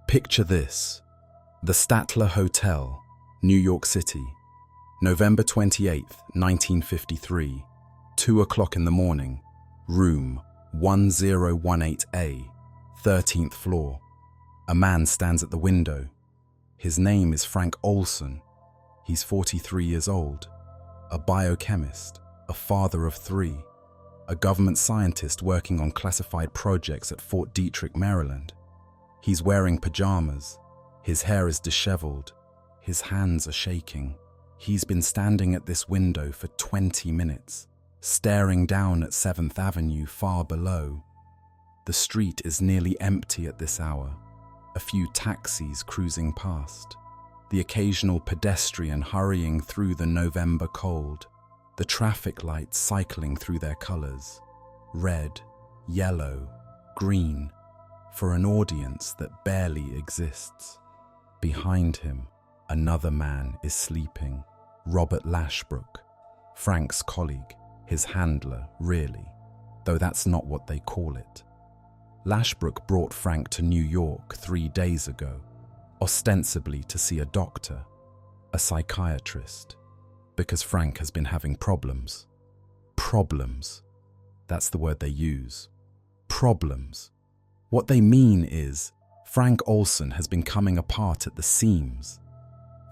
Picture this: the Statler Hotel, New York City, November 28th, 1953, 2 o'clock in the morning, room 1018A, 13th floor. A man stands at the window. His name is Frank Olson. He's 43 years old, a biochemist, a father of 3, a government scientist working on classified projects at Fort Detrick, Maryland. He's wearing pajamas. His hair is disheveled. His hands are shaking. He's been standing at this window for 20 minutes, staring down at 7th Avenue far below. The street is nearly empty at this hour. A few taxis cruising past. The occasional pedestrian hurrying through the November cold. The traffic lights cycling through their colors. Red, yellow, green, for an audience that barely exists. Behind him, another man is sleeping. Robert Lashbrook, Frank's colleague, his handler, really, though that's not what they call it. Lashbrook brought Frank to New York 3 days ago, ostensibly to see a doctor, a psychiatrist, because Frank has been having problems. Problems. That's the word they use. Problems. What they mean is, Frank Olson has been coming apart at the seams.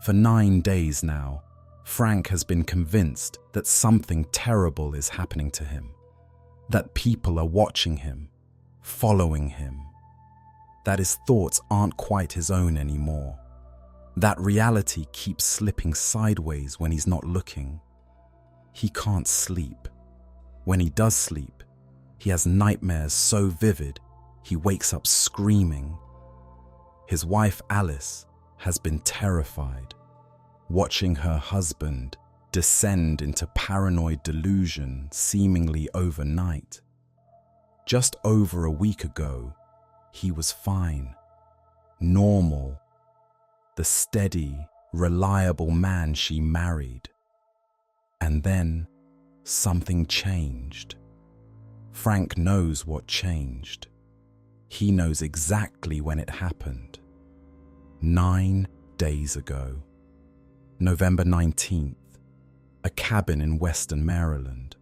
For 9 days now, Frank has been convinced that something terrible is happening to him, that people are watching him, following him, that his thoughts aren't quite his own anymore, that reality keeps slipping sideways when he's not looking. He can't sleep. When he does sleep, he has nightmares so vivid he wakes up screaming. His wife Alice has been terrified, watching her husband descend into paranoid delusion seemingly overnight. Just over a week ago, he was fine, normal, the steady, reliable man she married. And then something changed. Frank knows what changed. He knows exactly when it happened. 9 days ago. November 19th, a cabin in Western Maryland,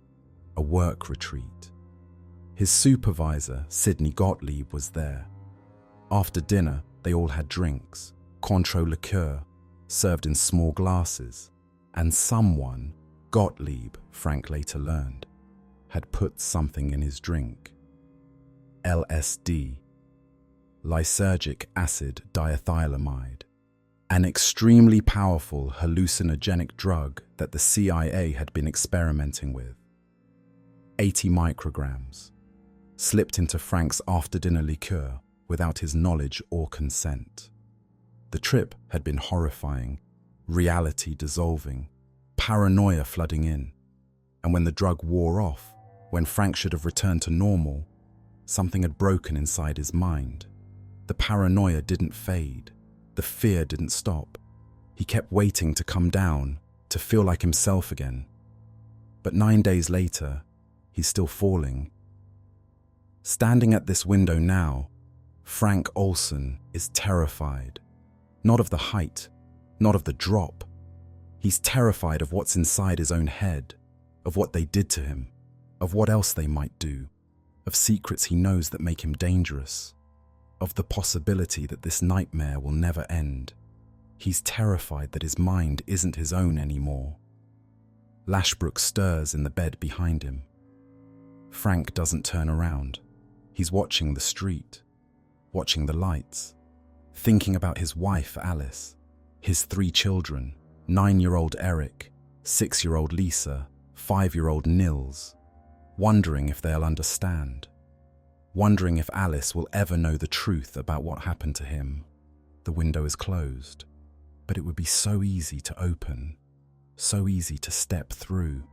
a work retreat. His supervisor, Sidney Gottlieb, was there. After dinner, they all had drinks, Cointreau liqueur, served in small glasses, and someone, Gottlieb, Frank later learned, had put something in his drink. LSD, lysergic acid diethylamide, an extremely powerful hallucinogenic drug that the CIA had been experimenting with. 80 micrograms, slipped into Frank's after-dinner liqueur without his knowledge or consent. The trip had been horrifying, reality dissolving, paranoia flooding in, and when the drug wore off, when Frank should have returned to normal, something had broken inside his mind. The paranoia didn't fade. The fear didn't stop. He kept waiting to come down, to feel like himself again. But 9 days later, he's still falling. Standing at this window now, Frank Olson is terrified. Not of the height, not of the drop. He's terrified of what's inside his own head, of what they did to him, of what else they might do, of secrets he knows that make him dangerous, of the possibility that this nightmare will never end. He's terrified that his mind isn't his own anymore. Lashbrook stirs in the bed behind him. Frank doesn't turn around. He's watching the street, watching the lights, thinking about his wife Alice, his 3 children, 9-year-old Eric, 6-year-old Lisa, 5-year-old Nils, wondering if they'll understand, wondering if Alice will ever know the truth about what happened to him. The window is closed, but it would be so easy to open, so easy to step through,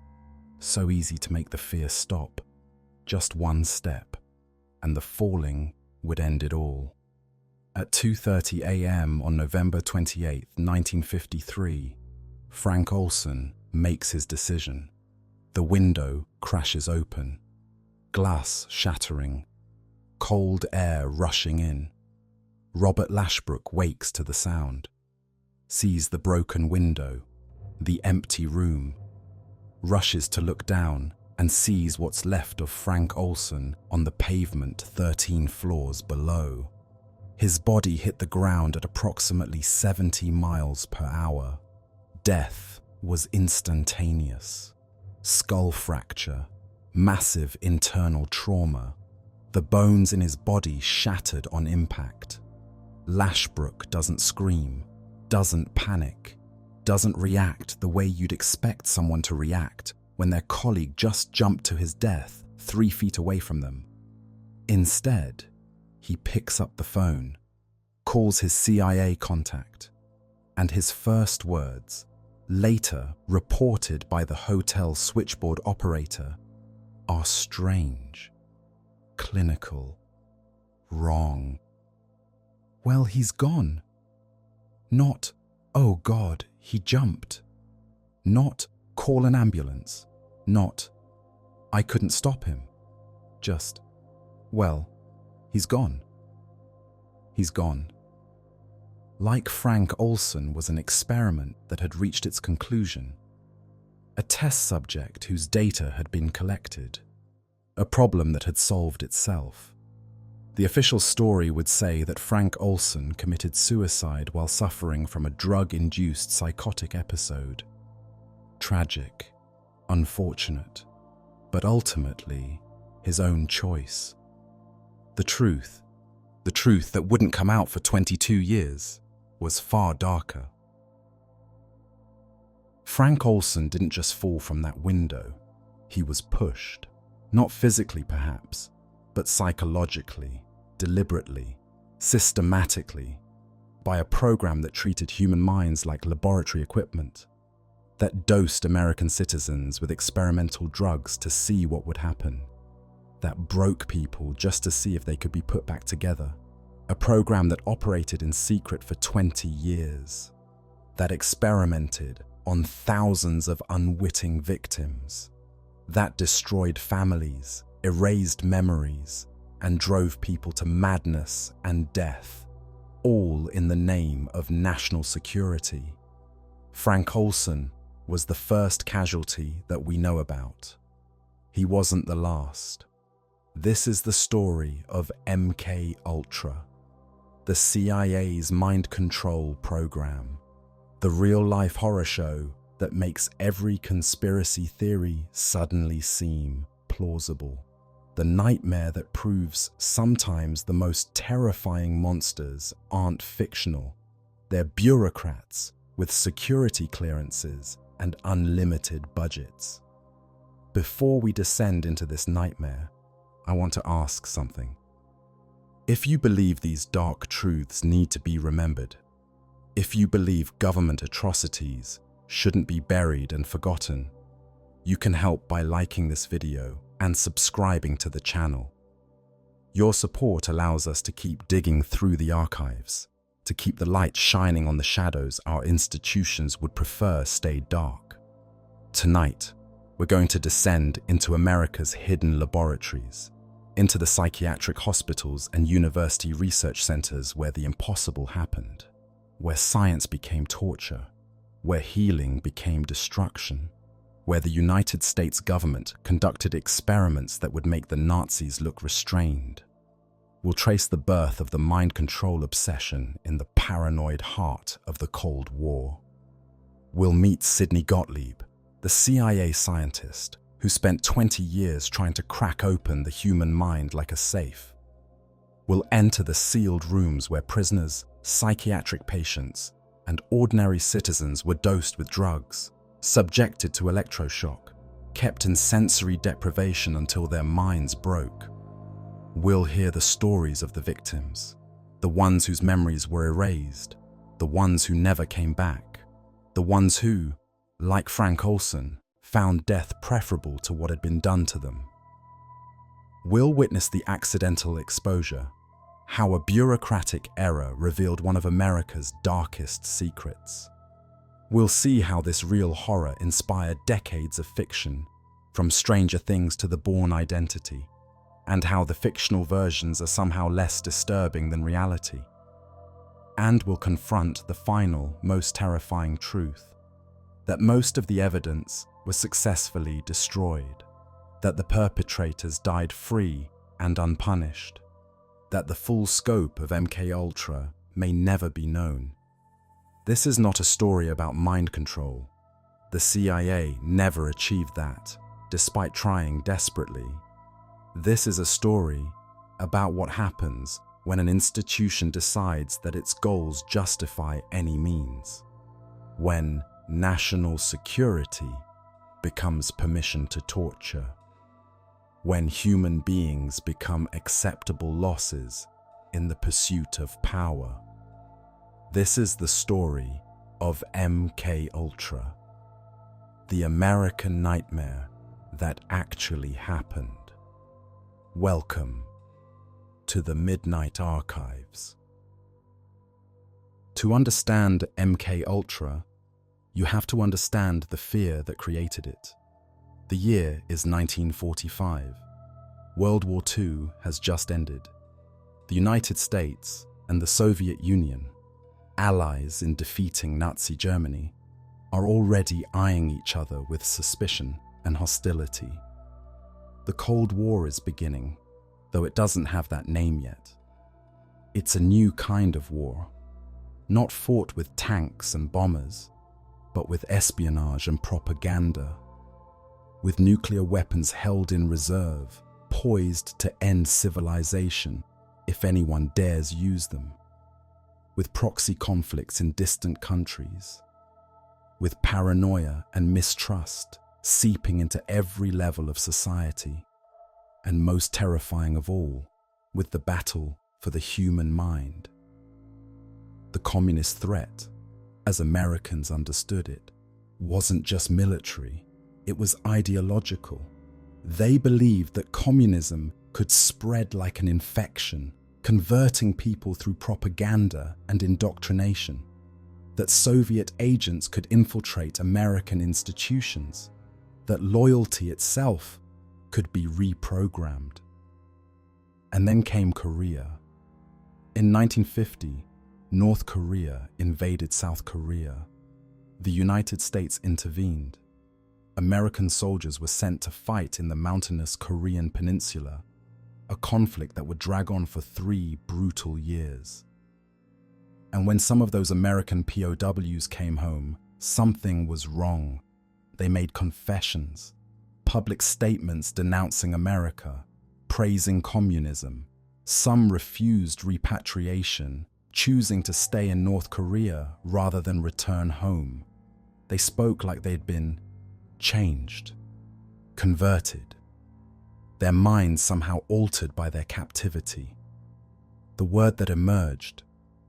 so easy to make the fear stop. Just one step, and the falling would end it all. At 2:30 a.m. on November 28, 1953, Frank Olson makes his decision. The window crashes open, glass shattering, cold air rushing in. Robert Lashbrook wakes to the sound, sees the broken window, the empty room, rushes to look down and sees what's left of Frank Olson on the pavement 13 floors below. His body hit the ground at approximately 70 miles per hour. Death was instantaneous. Skull fracture, massive internal trauma. The bones in his body shattered on impact. Lashbrook doesn't scream, doesn't panic, doesn't react the way you'd expect someone to react when their colleague just jumped to his death 3 feet away from them. Instead, he picks up the phone, calls his CIA contact, and his first words, later reported by the hotel switchboard operator, are strange, clinical, wrong. Well, he's gone. Not, oh God, he jumped. Not, call an ambulance. Not, I couldn't stop him. Just, well, he's gone. He's gone. Like Frank Olson was an experiment that had reached its conclusion. A test subject whose data had been collected. A problem that had solved itself. The official story would say that Frank Olson committed suicide while suffering from a drug-induced psychotic episode. Tragic, unfortunate, but ultimately his own choice. The truth that wouldn't come out for 22 years, was far darker. Frank Olson didn't just fall from that window. He was pushed, not physically perhaps, but psychologically, deliberately, systematically, by a program that treated human minds like laboratory equipment, that dosed American citizens with experimental drugs to see what would happen, that broke people just to see if they could be put back together, a program that operated in secret for 20 years, that experimented on thousands of unwitting victims, that destroyed families, erased memories, and drove people to madness and death, all in the name of national security. Frank Olson was the first casualty that we know about. He wasn't the last. This is the story of MK Ultra, the CIA's mind control program, the real-life horror show that makes every conspiracy theory suddenly seem plausible. The nightmare that proves sometimes the most terrifying monsters aren't fictional. They're bureaucrats with security clearances and unlimited budgets. Before we descend into this nightmare, I want to ask something. If you believe these dark truths need to be remembered, if you believe government atrocities shouldn't be buried and forgotten, you can help by liking this video and subscribing to the channel. Your support allows us to keep digging through the archives, to keep the light shining on the shadows our institutions would prefer stay dark. Tonight, we're going to descend into America's hidden laboratories, into the psychiatric hospitals and university research centers where the impossible happened, where science became torture, where healing became destruction, where the United States government conducted experiments that would make the Nazis look restrained. We'll trace the birth of the mind control obsession in the paranoid heart of the Cold War. We'll meet Sidney Gottlieb, the CIA scientist who spent 20 years trying to crack open the human mind like a safe. We'll enter the sealed rooms where prisoners, psychiatric patients, and ordinary citizens were dosed with drugs, subjected to electroshock, kept in sensory deprivation until their minds broke. We'll hear the stories of the victims, the ones whose memories were erased, the ones who never came back, the ones who, like Frank Olson, found death preferable to what had been done to them. We'll witness the accidental exposure, how a bureaucratic error revealed one of America's darkest secrets. We'll see how this real horror inspired decades of fiction, from Stranger Things to The Bourne Identity, and how the fictional versions are somehow less disturbing than reality. and will confront the final, most terrifying truth: that most of the evidence was successfully destroyed, that the perpetrators died free and unpunished, that the full scope of MKUltra may never be known. This is not a story about mind control. The CIA never achieved that, despite trying desperately. This is a story about what happens when an institution decides that its goals justify any means. When national security becomes permission to torture. When human beings become acceptable losses in the pursuit of power. This is the story of MKUltra, the American nightmare that actually happened. Welcome to the Midnight Archives. To understand MKUltra, you have to understand the fear that created it. The year is 1945. World War II has just ended. The United States and the Soviet Union, allies in defeating Nazi Germany, are already eyeing each other with suspicion and hostility. The Cold War is beginning, though it doesn't have that name yet. It's a new kind of war, not fought with tanks and bombers, but with espionage and propaganda, with nuclear weapons held in reserve, poised to end civilization if anyone dares use them, with proxy conflicts in distant countries, with paranoia and mistrust seeping into every level of society, and most terrifying of all, with the battle for the human mind. The communist threat, as Americans understood it, wasn't just military, it was ideological. They believed that communism could spread like an infection, converting people through propaganda and indoctrination, that Soviet agents could infiltrate American institutions, that loyalty itself could be reprogrammed. And then came Korea. In 1950, North Korea invaded South Korea. The United States intervened. American soldiers were sent to fight in the mountainous Korean peninsula, a conflict that would drag on for 3 brutal years. And when some of those American POWs came home, something was wrong. They made confessions, public statements denouncing America, praising communism. Some refused repatriation, choosing to stay in North Korea rather than return home. They spoke like they'd been changed, converted, their minds somehow altered by their captivity. The word that emerged,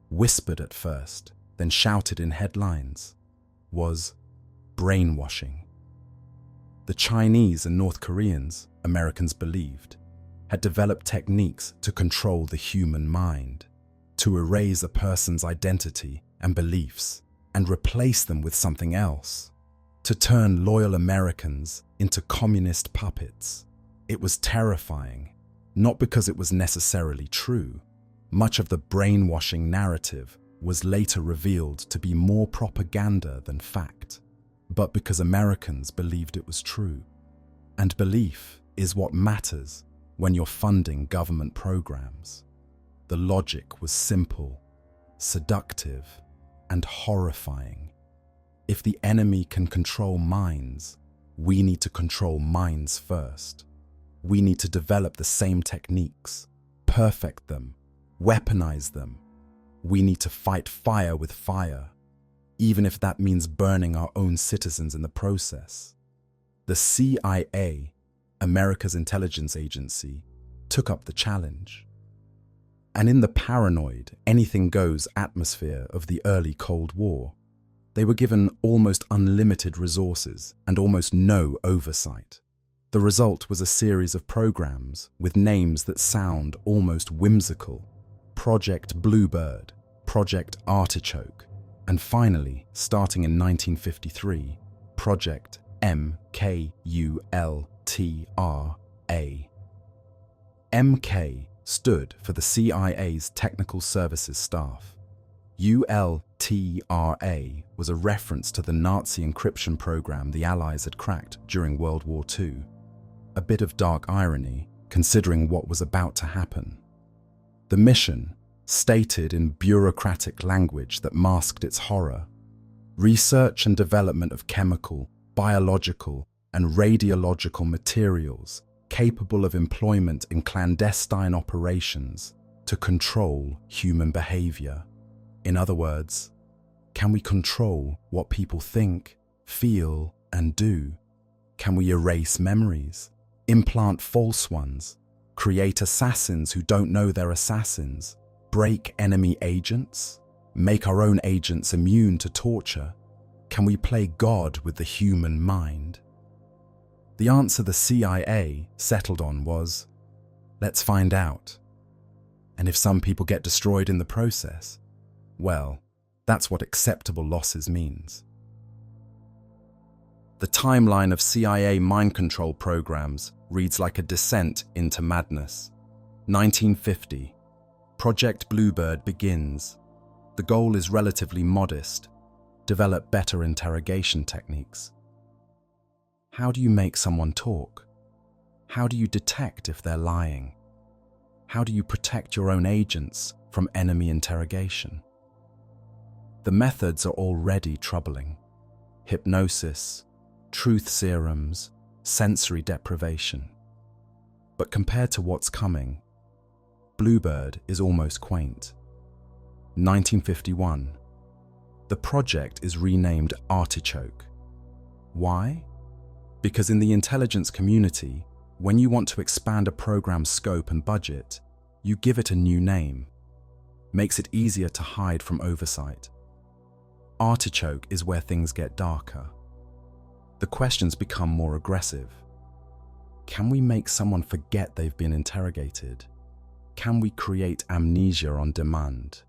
whispered at first, then shouted in headlines, was brainwashing. The Chinese and North Koreans, Americans believed, had developed techniques to control the human mind, to erase a person's identity and beliefs and replace them with something else, to turn loyal Americans into communist puppets. It was terrifying, not because it was necessarily true. Much of the brainwashing narrative was later revealed to be more propaganda than fact, but because Americans believed it was true. And belief is what matters when you're funding government programs. The logic was simple, seductive, and horrifying. If the enemy can control minds, we need to control minds first. We need to develop the same techniques, perfect them, weaponize them. We need to fight fire with fire, even if that means burning our own citizens in the process. The CIA, America's intelligence agency, took up the challenge. And in the paranoid, anything-goes atmosphere of the early Cold War, they were given almost unlimited resources and almost no oversight. The result was a series of programs with names that sound almost whimsical: Project Bluebird, Project Artichoke, and finally, starting in 1953, Project MKULTRA. MK stood for the CIA's Technical Services Staff. ULTRA was a reference to the Nazi encryption program the Allies had cracked during World War II. A bit of dark irony, considering what was about to happen. The mission, stated in bureaucratic language that masked its horror: research and development of chemical, biological, and radiological materials capable of employment in clandestine operations to control human behavior. In other words, can we control what people think, feel, and do? Can we erase memories, implant false ones, create assassins who don't know they're assassins, break enemy agents, make our own agents immune to torture? Can we play God with the human mind? The answer the CIA settled on was, let's find out. And if some people get destroyed in the process, well, that's what acceptable losses means. The timeline of CIA mind control programs reads like a descent into madness. 1950. Project Bluebird begins. The goal is relatively modest: develop better interrogation techniques. How do you make someone talk? How do you detect if they're lying? How do you protect your own agents from enemy interrogation? The methods are already troubling: hypnosis, truth serums, sensory deprivation. But compared to what's coming, Bluebird is almost quaint. 1951. The project is renamed Artichoke. Why? Because in the intelligence community, when you want to expand a program's scope and budget, you give it a new name. Makes it easier to hide from oversight. Artichoke is where things get darker. The questions become more aggressive. Can we make someone forget they've been interrogated? Can we create amnesia on demand?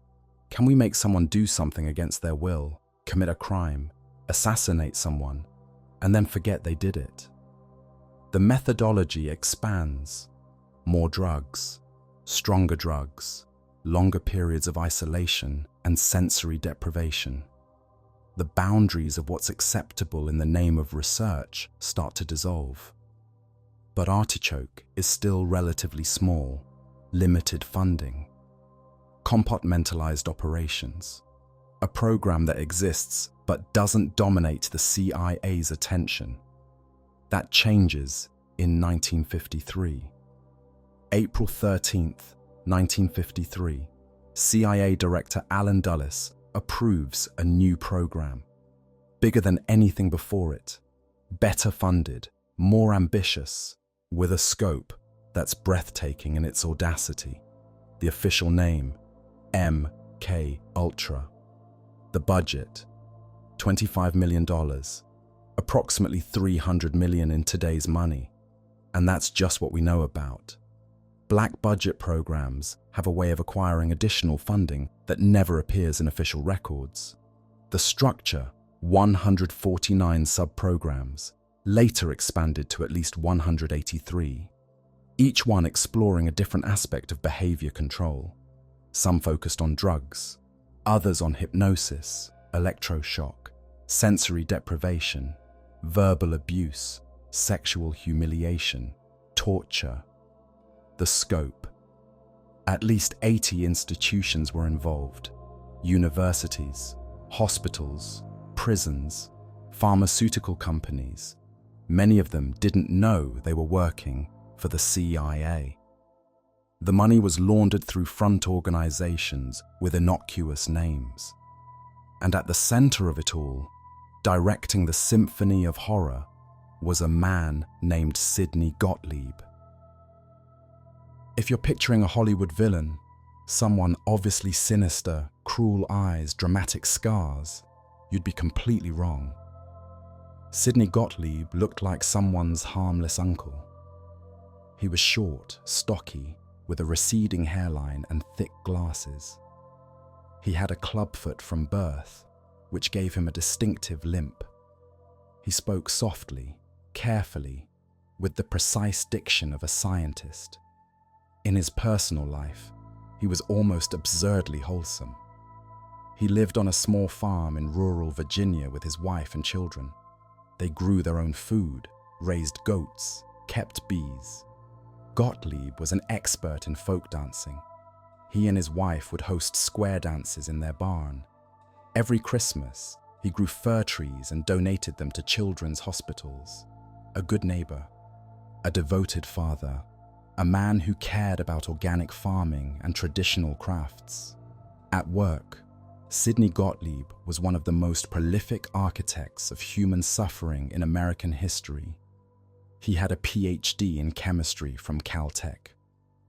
Can we make someone do something against their will, commit a crime, assassinate someone, and then forget they did it? The methodology expands. More drugs, stronger drugs, longer periods of isolation and sensory deprivation. The boundaries of what's acceptable in the name of research start to dissolve. But Artichoke is still relatively small, limited funding. Compartmentalized operations, a program that exists but doesn't dominate the CIA's attention. That changes in 1953. April 13th, 1953, CIA Director Allen Dulles approves a new program. Bigger than anything before it, better funded, more ambitious, with a scope that's breathtaking in its audacity. The official name, MK Ultra. The budget, $25 million, approximately $300 million in today's money. And that's just what we know about. Black budget programs have a way of acquiring additional funding that never appears in official records. The structure, 149 sub-programs, later expanded to at least 183, each one exploring a different aspect of behavior control. Some focused on drugs, others on hypnosis, electroshock, sensory deprivation, verbal abuse, sexual humiliation, torture. The scope. At least 80 institutions were involved: universities, hospitals, prisons, pharmaceutical companies. Many of them didn't know they were working for the CIA. The money was laundered through front organizations with innocuous names. And at the center of it all, directing the symphony of horror, was a man named Sidney Gottlieb. If you're picturing a Hollywood villain, someone obviously sinister, cruel eyes, dramatic scars, you'd be completely wrong. Sidney Gottlieb looked like someone's harmless uncle. He was short, stocky, with a receding hairline and thick glasses. He had a clubfoot from birth, which gave him a distinctive limp. He spoke softly, carefully, with the precise diction of a scientist. In his personal life, he was almost absurdly wholesome. He lived on a small farm in rural Virginia with his wife and children. They grew their own food, raised goats, kept bees. Gottlieb was an expert in folk dancing. He and his wife would host square dances in their barn. Every Christmas, he grew fir trees and donated them to children's hospitals. A good neighbor, a devoted father, a man who cared about organic farming and traditional crafts. At work, Sidney Gottlieb was one of the most prolific architects of human suffering in American history. He had a PhD in chemistry from Caltech.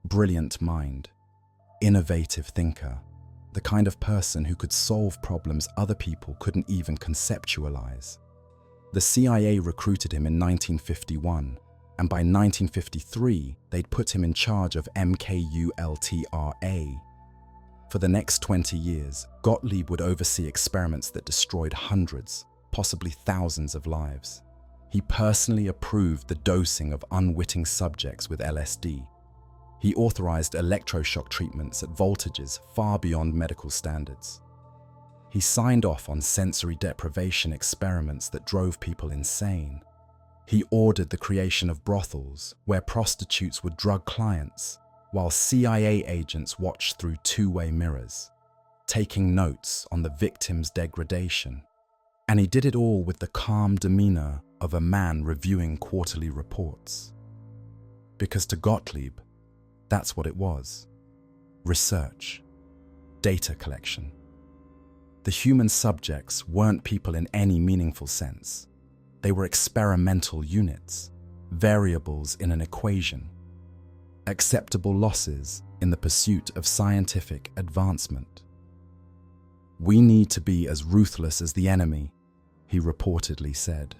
Brilliant mind, innovative thinker, the kind of person who could solve problems other people couldn't even conceptualize. The CIA recruited him in 1951, and by 1953, they'd put him in charge of MKULTRA. For the next 20 years, Gottlieb would oversee experiments that destroyed hundreds, possibly thousands of lives. He personally approved the dosing of unwitting subjects with LSD. He authorized electroshock treatments at voltages far beyond medical standards. He signed off on sensory deprivation experiments that drove people insane. He ordered the creation of brothels where prostitutes would drug clients, while CIA agents watched through two-way mirrors, taking notes on the victim's degradation. And he did it all with the calm demeanor of a man reviewing quarterly reports. Because to Gottlieb, that's what it was. Research, data collection. The human subjects weren't people in any meaningful sense. They were experimental units, variables in an equation, acceptable losses in the pursuit of scientific advancement. "We need to be as ruthless as the enemy," he reportedly said.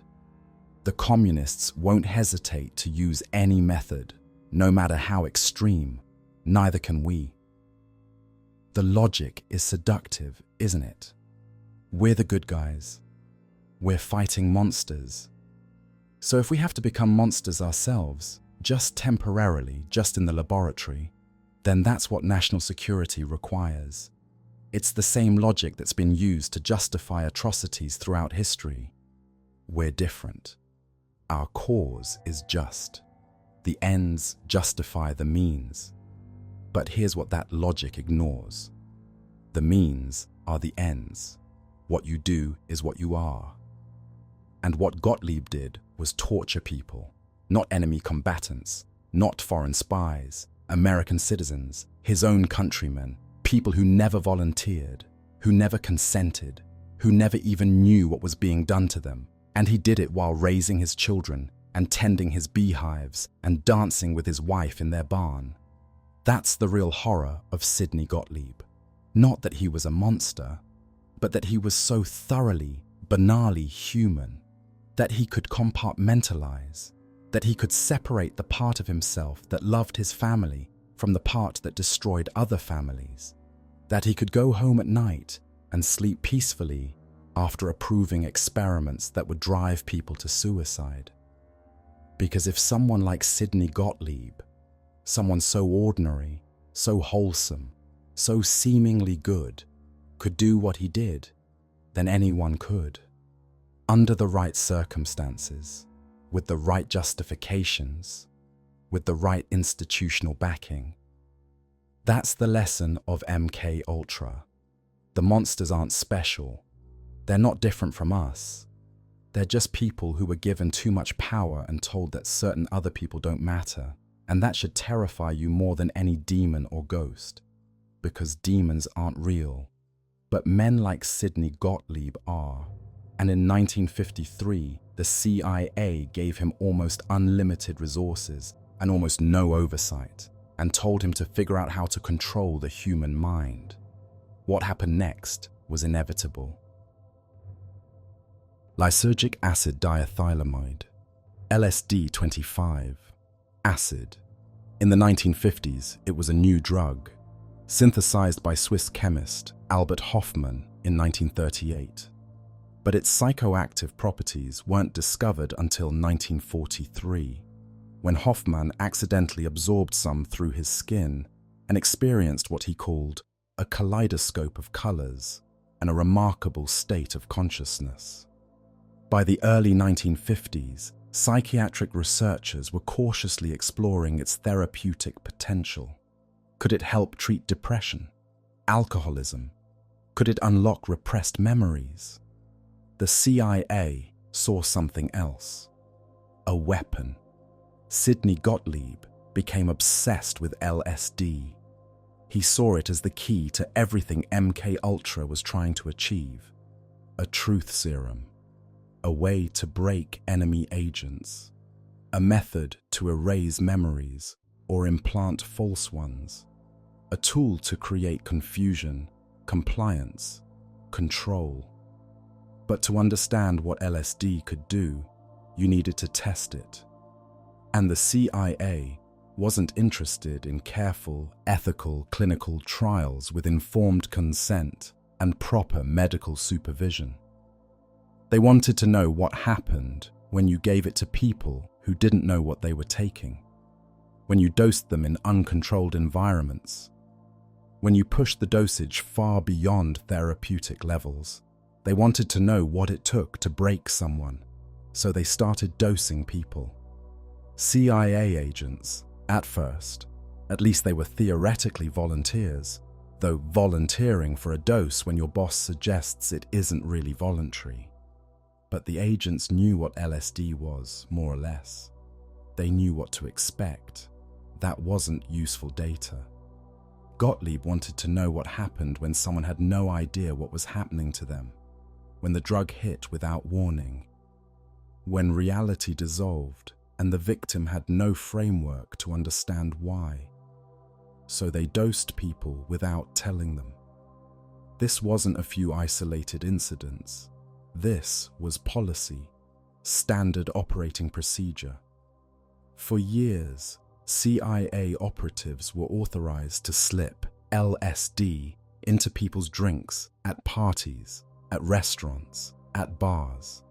"The communists won't hesitate to use any method, no matter how extreme. Neither can we." The logic is seductive, isn't it? We're the good guys. We're fighting monsters. So if we have to become monsters ourselves, just temporarily, just in the laboratory, then that's what national security requires. It's the same logic that's been used to justify atrocities throughout history. We're different. Our cause is just. The ends justify the means. But here's what that logic ignores. The means are the ends. What you do is what you are. And what Gottlieb did was torture people, not enemy combatants, not foreign spies, American citizens, his own countrymen, people who never volunteered, who never consented, who never even knew what was being done to them. And he did it while raising his children and tending his beehives and dancing with his wife in their barn. That's the real horror of Sidney Gottlieb. Not that he was a monster, but that he was so thoroughly, banally human, that he could compartmentalize, that he could separate the part of himself that loved his family from the part that destroyed other families, that he could go home at night and sleep peacefully after approving experiments that would drive people to suicide. Because if someone like Sidney Gottlieb, someone so ordinary, so wholesome, so seemingly good, could do what he did, then anyone could. Under the right circumstances, with the right justifications, with the right institutional backing. That's the lesson of MK Ultra. The monsters aren't special. They're not different from us. They're just people who were given too much power and told that certain other people don't matter. And that should terrify you more than any demon or ghost. Because demons aren't real. But men like Sidney Gottlieb are. And in 1953, the CIA gave him almost unlimited resources and almost no oversight, and told him to figure out how to control the human mind. What happened next was inevitable. Lysergic acid diethylamide, LSD-25, acid. In the 1950s, it was a new drug, synthesized by Swiss chemist Albert Hofmann in 1938. But its psychoactive properties weren't discovered until 1943, when Hofmann accidentally absorbed some through his skin and experienced what he called a kaleidoscope of colors, and a remarkable state of consciousness. By the early 1950s, psychiatric researchers were cautiously exploring its therapeutic potential. Could it help treat depression, alcoholism? Could it unlock repressed memories? The CIA saw something else. A weapon. Sidney Gottlieb became obsessed with LSD. He saw it as the key to everything MK Ultra was trying to achieve. A truth serum. A way to break enemy agents. A method to erase memories or implant false ones. A tool to create confusion, compliance, control. But to understand what LSD could do, you needed to test it. And the CIA wasn't interested in careful, ethical, clinical trials with informed consent and proper medical supervision. They wanted to know what happened when you gave it to people who didn't know what they were taking, when you dosed them in uncontrolled environments, when you pushed the dosage far beyond therapeutic levels. They wanted to know what it took to break someone, so they started dosing people. CIA agents, at first, at least they were theoretically volunteers, though volunteering for a dose when your boss suggests it isn't really voluntary. But the agents knew what LSD was, more or less. They knew what to expect. That wasn't useful data. Gottlieb wanted to know what happened when someone had no idea what was happening to them, when the drug hit without warning, when reality dissolved and the victim had no framework to understand why. So they dosed people without telling them. This wasn't a few isolated incidents. This was policy, standard operating procedure. For years, CIA operatives were authorized to slip LSD into people's drinks at parties, at restaurants, at bars.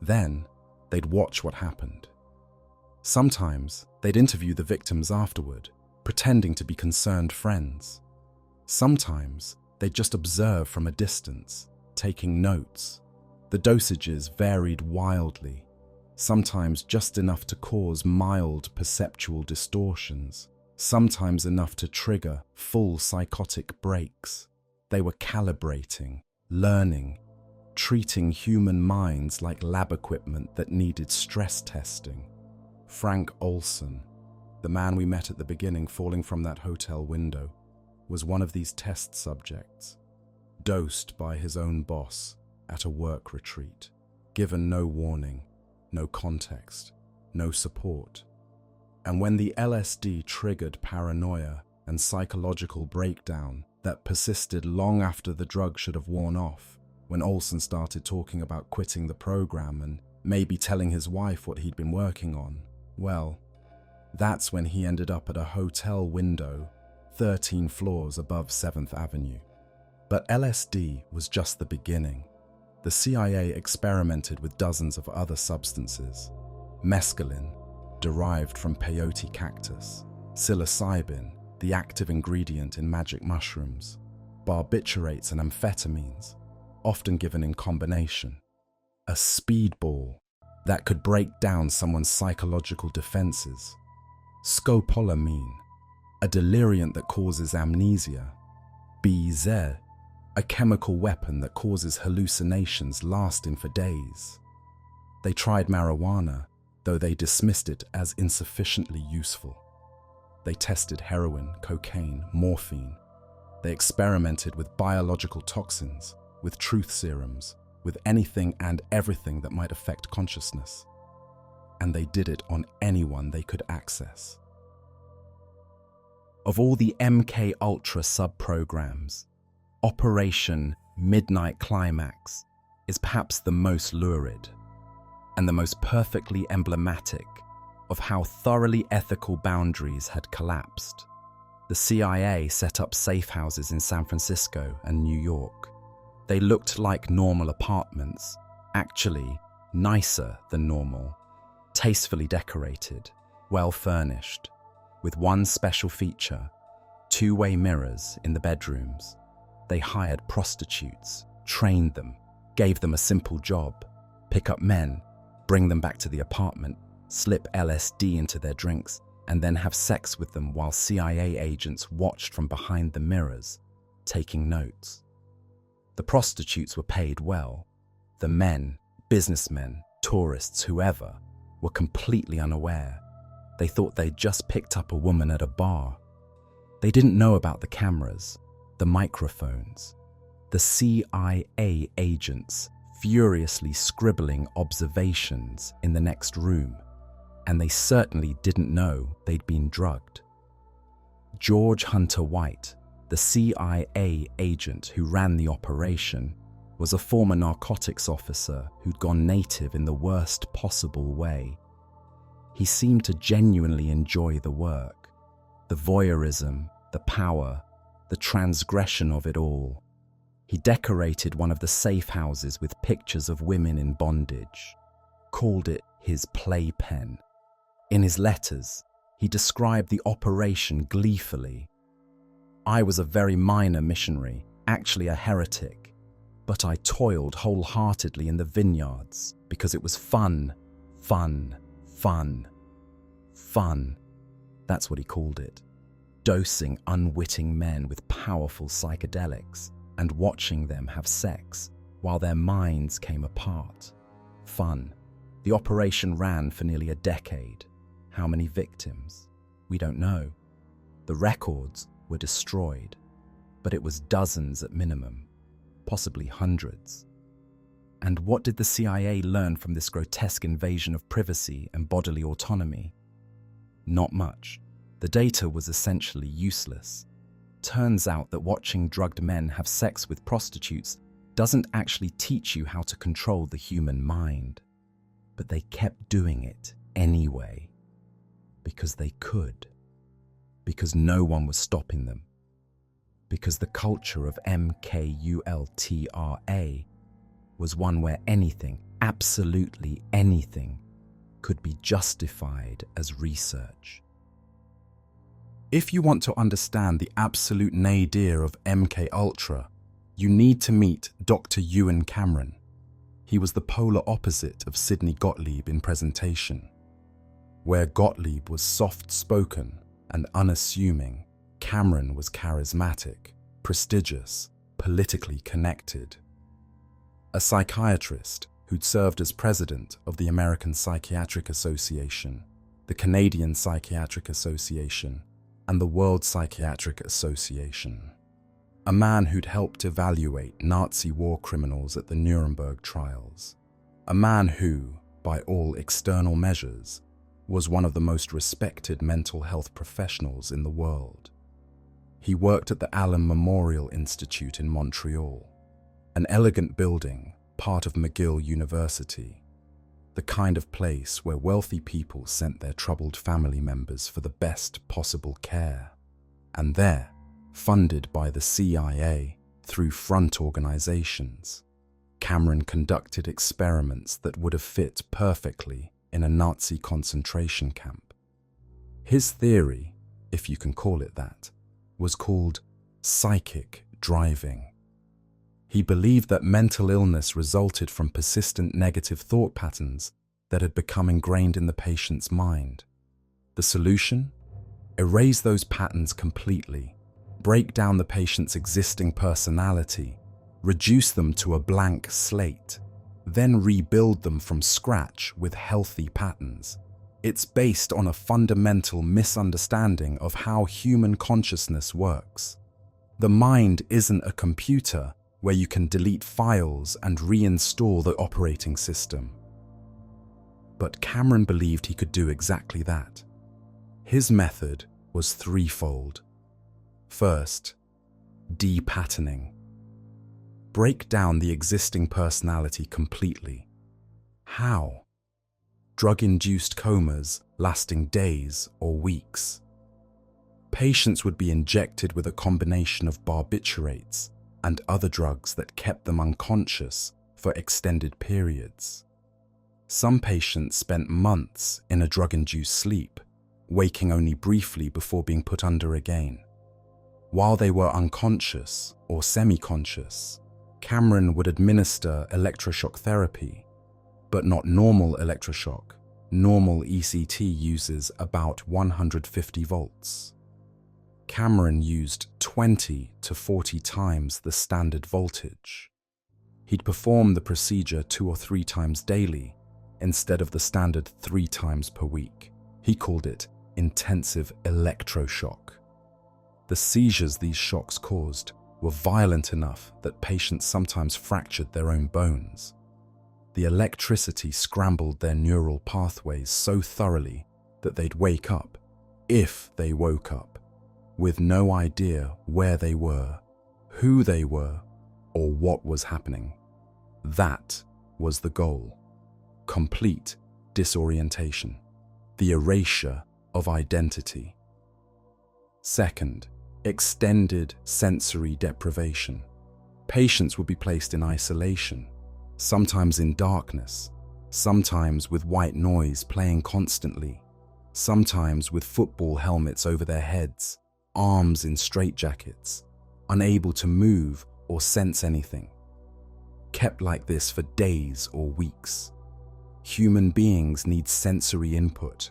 Then, they'd watch what happened. Sometimes, they'd interview the victims afterward, pretending to be concerned friends. Sometimes, they'd just observe from a distance, taking notes. The dosages varied wildly, sometimes just enough to cause mild perceptual distortions, sometimes enough to trigger full psychotic breaks. They were calibrating, learning, treating human minds like lab equipment that needed stress testing. Frank Olson, the man we met at the beginning falling from that hotel window, was one of these test subjects, dosed by his own boss at a work retreat, given no warning, no context, no support. And when the LSD triggered paranoia and psychological breakdown that persisted long after the drug should have worn off, when Olson started talking about quitting the program and maybe telling his wife what he'd been working on, well, that's when he ended up at a hotel window 13 floors above 7th Avenue. But LSD was just the beginning. The CIA experimented with dozens of other substances. Mescaline, derived from peyote cactus. Psilocybin, the active ingredient in magic mushrooms. Barbiturates and amphetamines, often given in combination. A speedball that could break down someone's psychological defenses. Scopolamine, a deliriant that causes amnesia. BZ, a chemical weapon that causes hallucinations lasting for days. They tried marijuana, though they dismissed it as insufficiently useful. They tested heroin, cocaine, morphine. They experimented with biological toxins, with truth serums, with anything and everything that might affect consciousness. And they did it on anyone they could access. Of all the MK Ultra sub-programs, Operation Midnight Climax is perhaps the most lurid and the most perfectly emblematic of how thoroughly ethical boundaries had collapsed. The CIA set up safe houses in San Francisco and New York. They looked like normal apartments, actually nicer than normal, tastefully decorated, well furnished, with one special feature: two-way mirrors in the bedrooms. They hired prostitutes, trained them, gave them a simple job: pick up men, bring them back to the apartment, slip LSD into their drinks, and then have sex with them while CIA agents watched from behind the mirrors, taking notes. The prostitutes were paid well. The men, businessmen, tourists, whoever, were completely unaware. They thought they'd just picked up a woman at a bar. They didn't know about the cameras, the microphones, the CIA agents furiously scribbling observations in the next room, and they certainly didn't know they'd been drugged. George Hunter White, the CIA agent who ran the operation, was a former narcotics officer who'd gone native in the worst possible way. He seemed to genuinely enjoy the work, the voyeurism, the power, the transgression of it all. He decorated one of the safe houses with pictures of women in bondage, called it his playpen. In his letters, he described the operation gleefully. "I was a very minor missionary, actually a heretic, but I toiled wholeheartedly in the vineyards because it was fun, fun, fun, fun." That's what he called it. Dosing unwitting men with powerful psychedelics and watching them have sex while their minds came apart. Fun. The operation ran for nearly a decade. How many victims? We don't know. The records were destroyed, but it was dozens at minimum, possibly hundreds. And what did the CIA learn from this grotesque invasion of privacy and bodily autonomy? Not much. The data was essentially useless. Turns out that watching drugged men have sex with prostitutes doesn't actually teach you how to control the human mind. But they kept doing it anyway. Because they could. Because no one was stopping them. Because the culture of MKULTRA was one where anything, absolutely anything, could be justified as research. If you want to understand the absolute nadir of MK Ultra, you need to meet Dr. Ewan Cameron. He was the polar opposite of Sidney Gottlieb in presentation. Where Gottlieb was soft-spoken and unassuming, Cameron was charismatic, prestigious, politically connected. A psychiatrist who'd served as president of the American Psychiatric Association, the Canadian Psychiatric Association, and the World Psychiatric Association. A man who'd helped evaluate Nazi war criminals at the Nuremberg trials. A man who, by all external measures, was one of the most respected mental health professionals in the world. He worked at the Allen Memorial Institute in Montreal, an elegant building, part of McGill University, the kind of place where wealthy people sent their troubled family members for the best possible care. And there, funded by the CIA through front organizations, Cameron conducted experiments that would have fit perfectly in a Nazi concentration camp. His theory, if you can call it that, was called psychic driving. He believed that mental illness resulted from persistent negative thought patterns that had become ingrained in the patient's mind. The solution? Erase those patterns completely, break down the patient's existing personality, reduce them to a blank slate, then rebuild them from scratch with healthy patterns. It's based on a fundamental misunderstanding of how human consciousness works. The mind isn't a computer where you can delete files and reinstall the operating system. But Cameron believed he could do exactly that. His method was threefold. First, depatterning. Break down the existing personality completely. How? Drug-induced comas lasting days or weeks. Patients would be injected with a combination of barbiturates and other drugs that kept them unconscious for extended periods. Some patients spent months in a drug-induced sleep, waking only briefly before being put under again. While they were unconscious or semi-conscious, Cameron would administer electroshock therapy, but not normal electroshock. Normal ECT uses about 150 volts. Cameron used 20 to 40 times the standard voltage. He'd perform the procedure 2 or 3 times daily instead of the standard 3 times per week. He called it intensive electroshock. The seizures these shocks caused were violent enough that patients sometimes fractured their own bones. The electricity scrambled their neural pathways so thoroughly that they'd wake up, if they woke up, with no idea where they were, who they were, or what was happening. That was the goal. Complete disorientation. The erasure of identity. Second, extended sensory deprivation. Patients would be placed in isolation, sometimes in darkness, sometimes with white noise playing constantly, sometimes with football helmets over their heads, arms in straitjackets, unable to move or sense anything. Kept like this for days or weeks. Human beings need sensory input.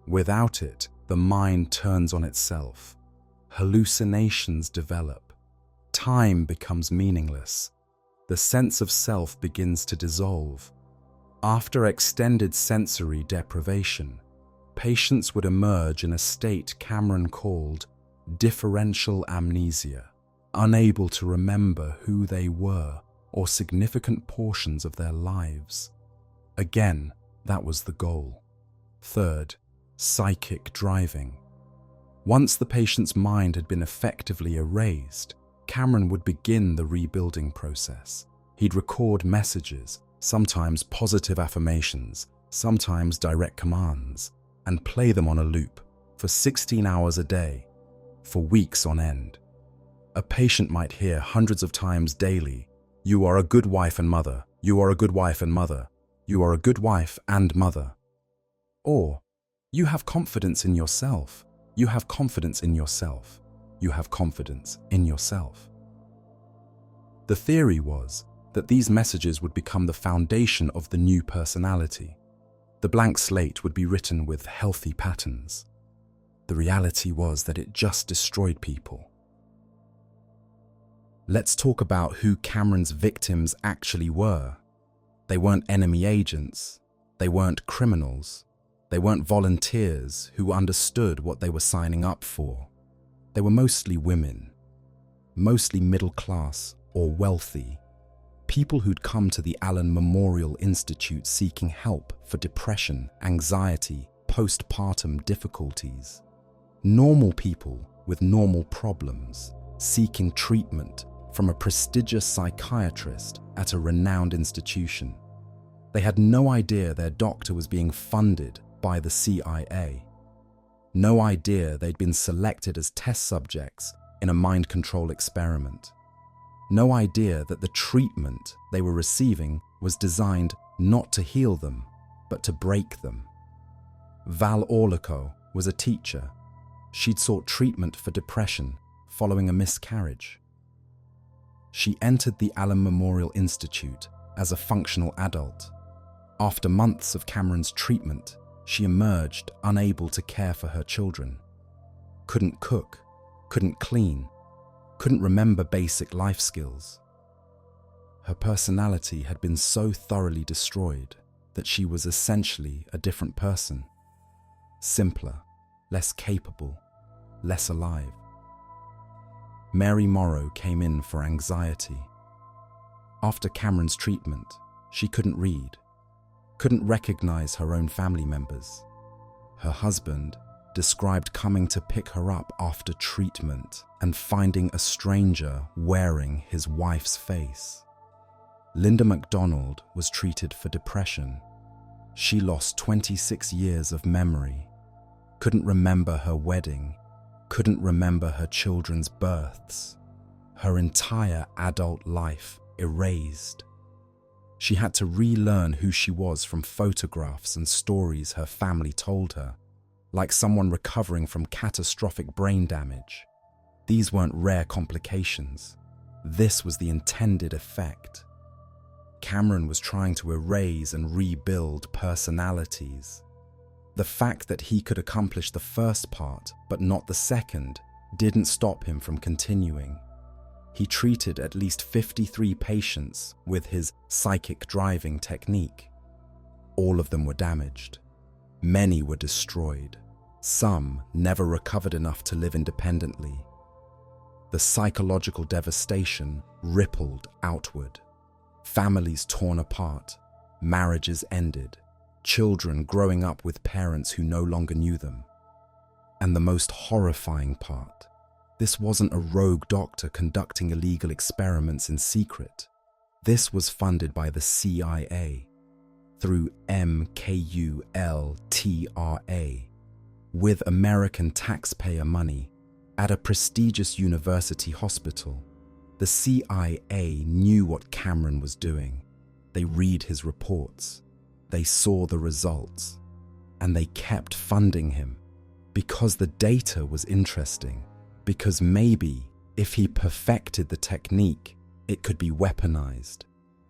Without it, the mind turns on itself. Hallucinations develop. Time becomes meaningless. The sense of self begins to dissolve. After extended sensory deprivation, patients would emerge in a state Cameron called differential amnesia, unable to remember who they were or significant portions of their lives. Again, that was the goal. Third, psychic driving. Once the patient's mind had been effectively erased, Cameron would begin the rebuilding process. He'd record messages, sometimes positive affirmations, sometimes direct commands, and play them on a loop for 16 hours a day, for weeks on end. A patient might hear hundreds of times daily, "You are a good wife and mother. You are a good wife and mother. You are a good wife and mother." Or, "You have confidence in yourself. You have confidence in yourself. You have confidence in yourself." The theory was that these messages would become the foundation of the new personality. The blank slate would be written with healthy patterns. The reality was that it just destroyed people. Let's talk about who Cameron's victims actually were. They weren't enemy agents. They weren't criminals. They weren't volunteers who understood what they were signing up for. They were mostly women, mostly middle class or wealthy, people who'd come to the Allen Memorial Institute seeking help for depression, anxiety, postpartum difficulties. Normal people with normal problems, seeking treatment from a prestigious psychiatrist at a renowned institution. They had no idea their doctor was being funded by the CIA. No idea they'd been selected as test subjects in a mind control experiment. No idea that the treatment they were receiving was designed not to heal them, but to break them. Val Orlico was a teacher. She'd sought treatment for depression following a miscarriage. She entered the Allen Memorial Institute as a functional adult. After months of Cameron's treatment, she emerged unable to care for her children. Couldn't cook, couldn't clean, couldn't remember basic life skills. Her personality had been so thoroughly destroyed that she was essentially a different person. Simpler, less capable, less alive. Mary Morrow came in for anxiety. After Cameron's treatment, she couldn't read, couldn't recognize her own family members. Her husband described coming to pick her up after treatment and finding a stranger wearing his wife's face. Linda McDonald was treated for depression. She lost 26 years of memory, couldn't remember her wedding, couldn't remember her children's births. Her entire adult life erased. She had to relearn who she was from photographs and stories her family told her, like someone recovering from catastrophic brain damage. These weren't rare complications. This was the intended effect. Cameron was trying to erase and rebuild personalities. The fact that he could accomplish the first part, but not the second, didn't stop him from continuing. He treated at least 53 patients with his psychic driving technique. All of them were damaged. Many were destroyed. Some never recovered enough to live independently. The psychological devastation rippled outward. Families torn apart, marriages ended, children growing up with parents who no longer knew them. And the most horrifying part, this wasn't a rogue doctor conducting illegal experiments in secret. This was funded by the CIA through MKULTRA with American taxpayer money at a prestigious university hospital. The CIA knew what Cameron was doing. They read his reports. They saw the results. And they kept funding him because the data was interesting. Because maybe if he perfected the technique, it could be weaponized.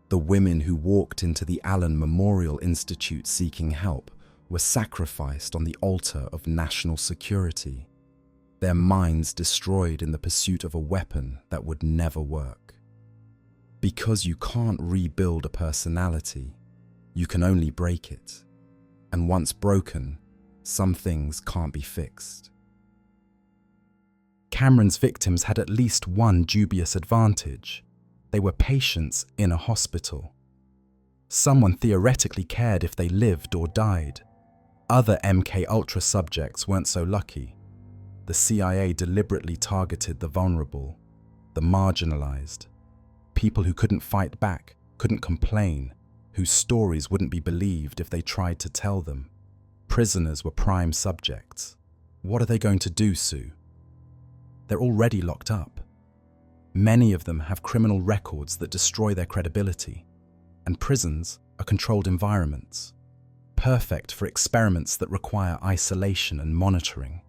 The women who walked into the Allen Memorial Institute seeking help were sacrificed on the altar of national security. Their minds destroyed in the pursuit of a weapon that would never work. Because you can't rebuild a personality, you can only break it. And once broken, some things can't be fixed. Cameron's victims had at least one dubious advantage. They were patients in a hospital. Someone theoretically cared if they lived or died. Other MKUltra subjects weren't so lucky. The CIA deliberately targeted the vulnerable, the marginalized, people who couldn't fight back, couldn't complain, whose stories wouldn't be believed if they tried to tell them. Prisoners were prime subjects. What are they going to do, Sue? They're already locked up. Many of them have criminal records that destroy their credibility, and prisons are controlled environments, perfect for experiments that require isolation and monitoring.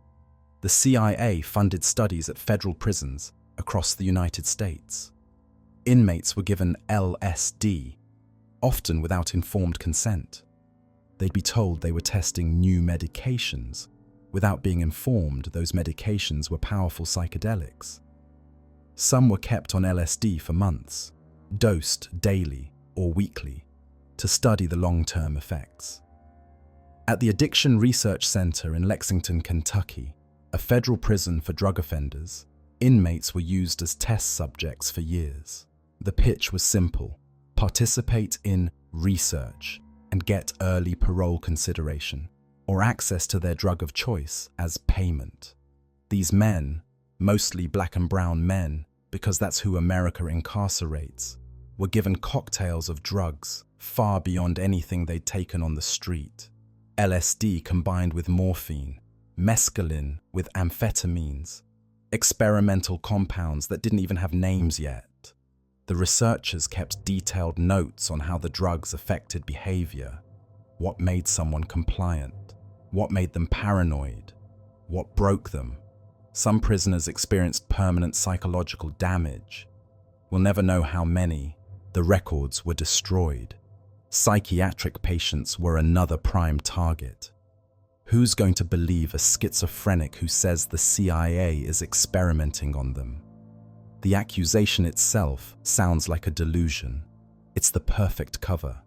The CIA funded studies at federal prisons across the United States. Inmates were given LSD, often without informed consent. They'd be told they were testing new medications, without being informed those medications were powerful psychedelics. Some were kept on LSD for months, dosed daily or weekly, to study the long-term effects. At the Addiction Research Center in Lexington, Kentucky, a federal prison for drug offenders, inmates were used as test subjects for years. The pitch was simple: participate in research and get early parole consideration, or access to their drug of choice as payment. These men, mostly black and brown men, because that's who America incarcerates, were given cocktails of drugs far beyond anything they'd taken on the street. LSD combined with morphine, mescaline with amphetamines, experimental compounds that didn't even have names yet. The researchers kept detailed notes on how the drugs affected behavior, what made someone compliant, what made them paranoid, what broke them. Some prisoners experienced permanent psychological damage. We'll never know how many. The records were destroyed. Psychiatric patients were another prime target. Who's going to believe a schizophrenic who says the CIA is experimenting on them? The accusation itself sounds like a delusion. It's the perfect cover.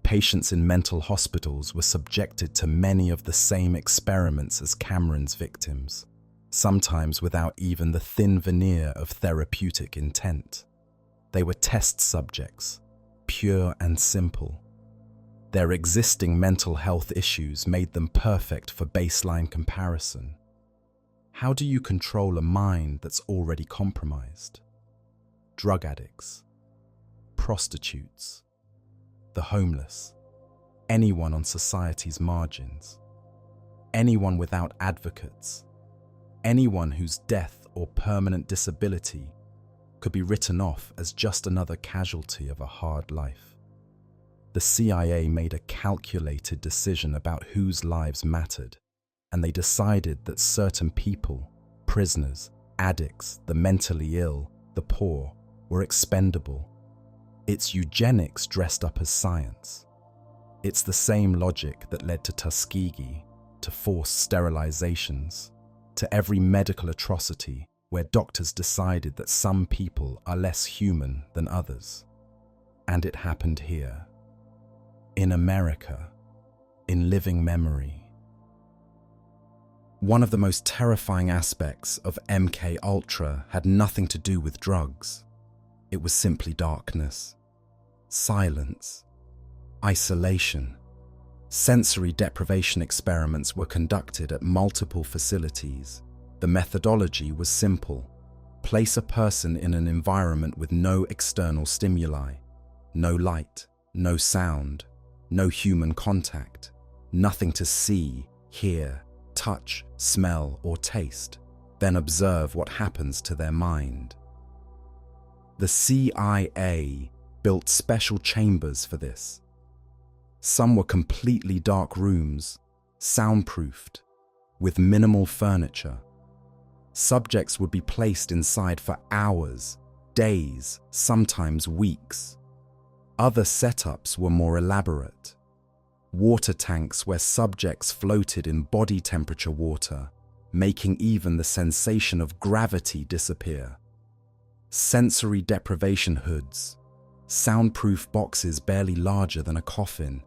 Patients in mental hospitals were subjected to many of the same experiments as Cameron's victims, sometimes without even the thin veneer of therapeutic intent. They were test subjects, pure and simple. Their existing mental health issues made them perfect for baseline comparison. How do you control a mind that's already compromised? Drug addicts, prostitutes, the homeless, anyone on society's margins, anyone without advocates, anyone whose death or permanent disability could be written off as just another casualty of a hard life. The CIA made a calculated decision about whose lives mattered, and they decided that certain people, prisoners, addicts, the mentally ill, the poor, were expendable. It's eugenics dressed up as science. It's the same logic that led to Tuskegee, to forced sterilizations, to every medical atrocity where doctors decided that some people are less human than others. And it happened here, in America, in living memory. One of the most terrifying aspects of MK Ultra had nothing to do with drugs. It was simply darkness, silence, isolation. Sensory deprivation experiments were conducted at multiple facilities. The methodology was simple. Place a person in an environment with no external stimuli, no light, no sound, no human contact, nothing to see, hear, touch, smell, or taste. Then observe what happens to their mind. The CIA built special chambers for this. Some were completely dark rooms, soundproofed, with minimal furniture. Subjects would be placed inside for hours, days, sometimes weeks. Other setups were more elaborate. Water tanks where subjects floated in body temperature water, making even the sensation of gravity disappear. Sensory deprivation hoods, soundproof boxes barely larger than a coffin.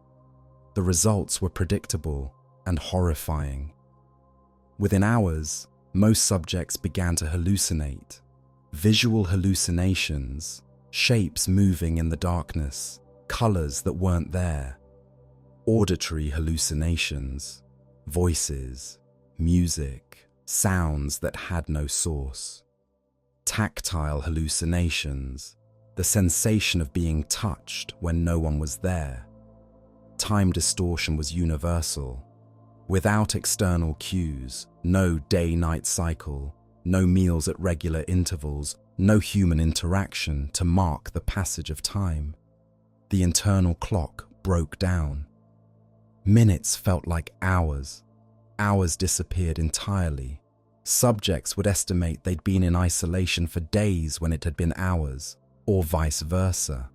The results were predictable and horrifying. Within hours, most subjects began to hallucinate. Visual hallucinations, shapes moving in the darkness, colors that weren't there. Auditory hallucinations, voices, music, sounds that had no source. Tactile hallucinations, the sensation of being touched when no one was there. Time distortion was universal. Without external cues, no day-night cycle, no meals at regular intervals, no human interaction to mark the passage of time. The internal clock broke down. Minutes felt like hours. Hours disappeared entirely. Subjects would estimate they'd been in isolation for days when it had been hours, or vice versa.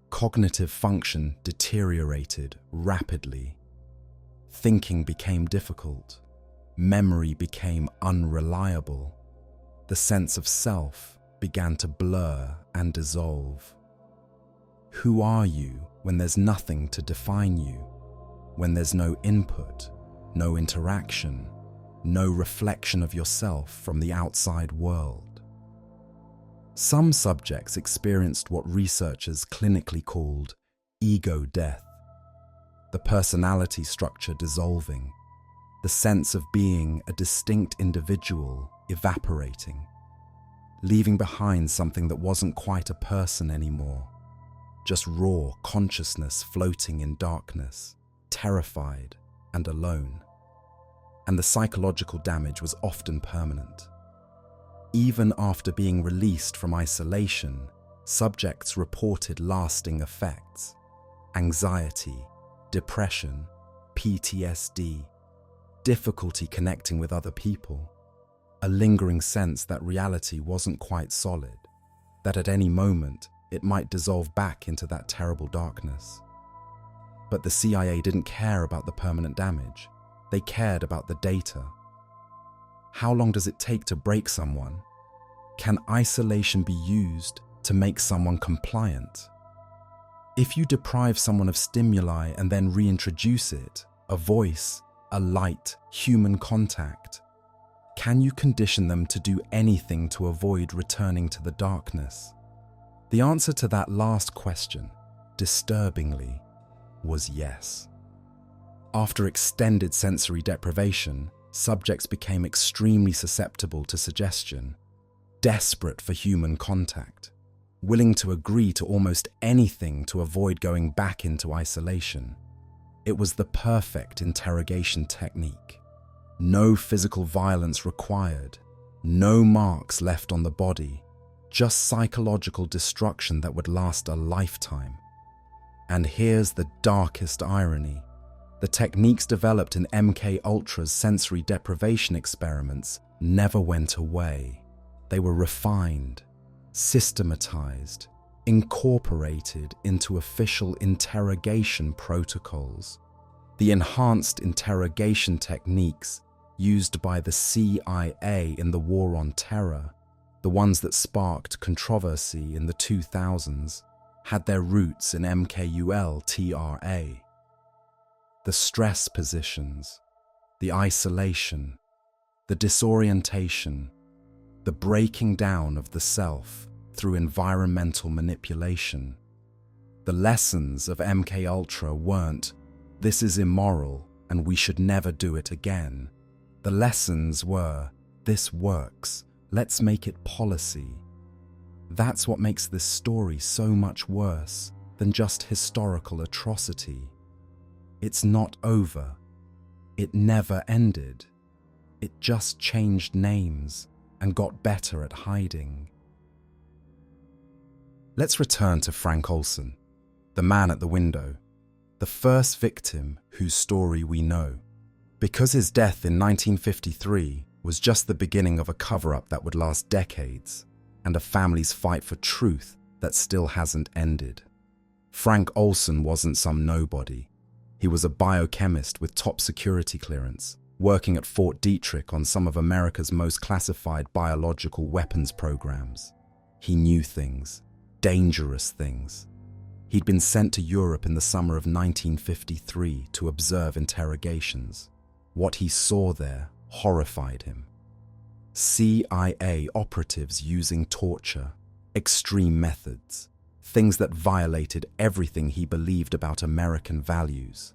Cognitive function deteriorated rapidly. Thinking became difficult. Memory became unreliable. The sense of self began to blur and dissolve. Who are you when there's nothing to define you? When there's no input, no interaction, no reflection of yourself from the outside world? Some subjects experienced what researchers clinically called ego death, the personality structure dissolving, the sense of being a distinct individual evaporating, leaving behind something that wasn't quite a person anymore, just raw consciousness floating in darkness, terrified and alone. And the psychological damage was often permanent. Even after being released from isolation, subjects reported lasting effects: anxiety, depression, PTSD, difficulty connecting with other people, a lingering sense that reality wasn't quite solid, that at any moment it might dissolve back into that terrible darkness. But the CIA didn't care about the permanent damage. They cared about the data. How long does it take to break someone? Can isolation be used to make someone compliant? If you deprive someone of stimuli and then reintroduce it, a voice, a light, human contact, can you condition them to do anything to avoid returning to the darkness? The answer to that last question, disturbingly, was yes. After extended sensory deprivation, subjects became extremely susceptible to suggestion, desperate for human contact, willing to agree to almost anything to avoid going back into isolation. It was the perfect interrogation technique. No physical violence required, no marks left on the body, just psychological destruction that would last a lifetime. And here's the darkest irony. The techniques developed in MK Ultra's sensory deprivation experiments never went away. They were refined, systematized, incorporated into official interrogation protocols. The enhanced interrogation techniques used by the CIA in the War on Terror, the ones that sparked controversy in the 2000s, had their roots in MKULTRA. The stress positions, the isolation, the disorientation, the breaking down of the self through environmental manipulation. The lessons of MKUltra weren't, "This is immoral and we should never do it again." The lessons were, "This works, let's make it policy." That's what makes this story so much worse than just historical atrocity. It's not over. It never ended. It just changed names and got better at hiding. Let's return to Frank Olson, the man at the window, the first victim whose story we know. Because his death in 1953 was just the beginning of a cover-up that would last decades, and a family's fight for truth that still hasn't ended. Frank Olson wasn't some nobody. He was a biochemist with top security clearance, working at Fort Detrick on some of America's most classified biological weapons programs. He knew things, dangerous things. He'd been sent to Europe in the summer of 1953 to observe interrogations. What he saw there horrified him. CIA operatives using torture, extreme methods, things that violated everything he believed about American values.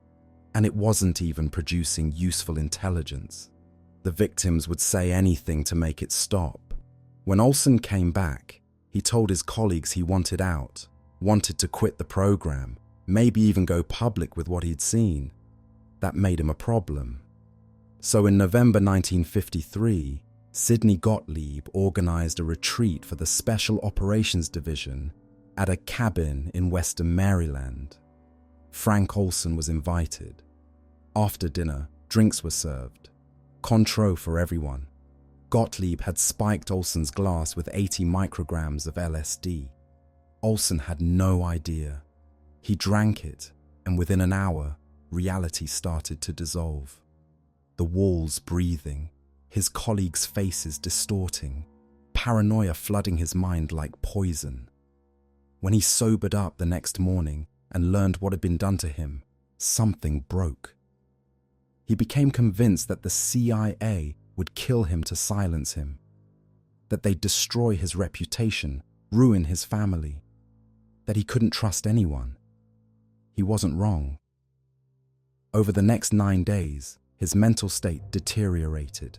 And it wasn't even producing useful intelligence. The victims would say anything to make it stop. When Olson came back, he told his colleagues he wanted out, wanted to quit the program, maybe even go public with what he'd seen. That made him a problem. So in November 1953, Sidney Gottlieb organized a retreat for the Special Operations Division at a cabin in Western Maryland. Frank Olson was invited. After dinner, drinks were served. Contro for everyone. Gottlieb had spiked Olson's glass with 80 micrograms of LSD. Olson had no idea. He drank it, and within an hour, reality started to dissolve. The walls breathing, his colleagues' faces distorting, paranoia flooding his mind like poison. When he sobered up the next morning and learned what had been done to him, something broke. He became convinced that the CIA would kill him to silence him, that they'd destroy his reputation, ruin his family, that he couldn't trust anyone. He wasn't wrong. Over the next 9 days, his mental state deteriorated.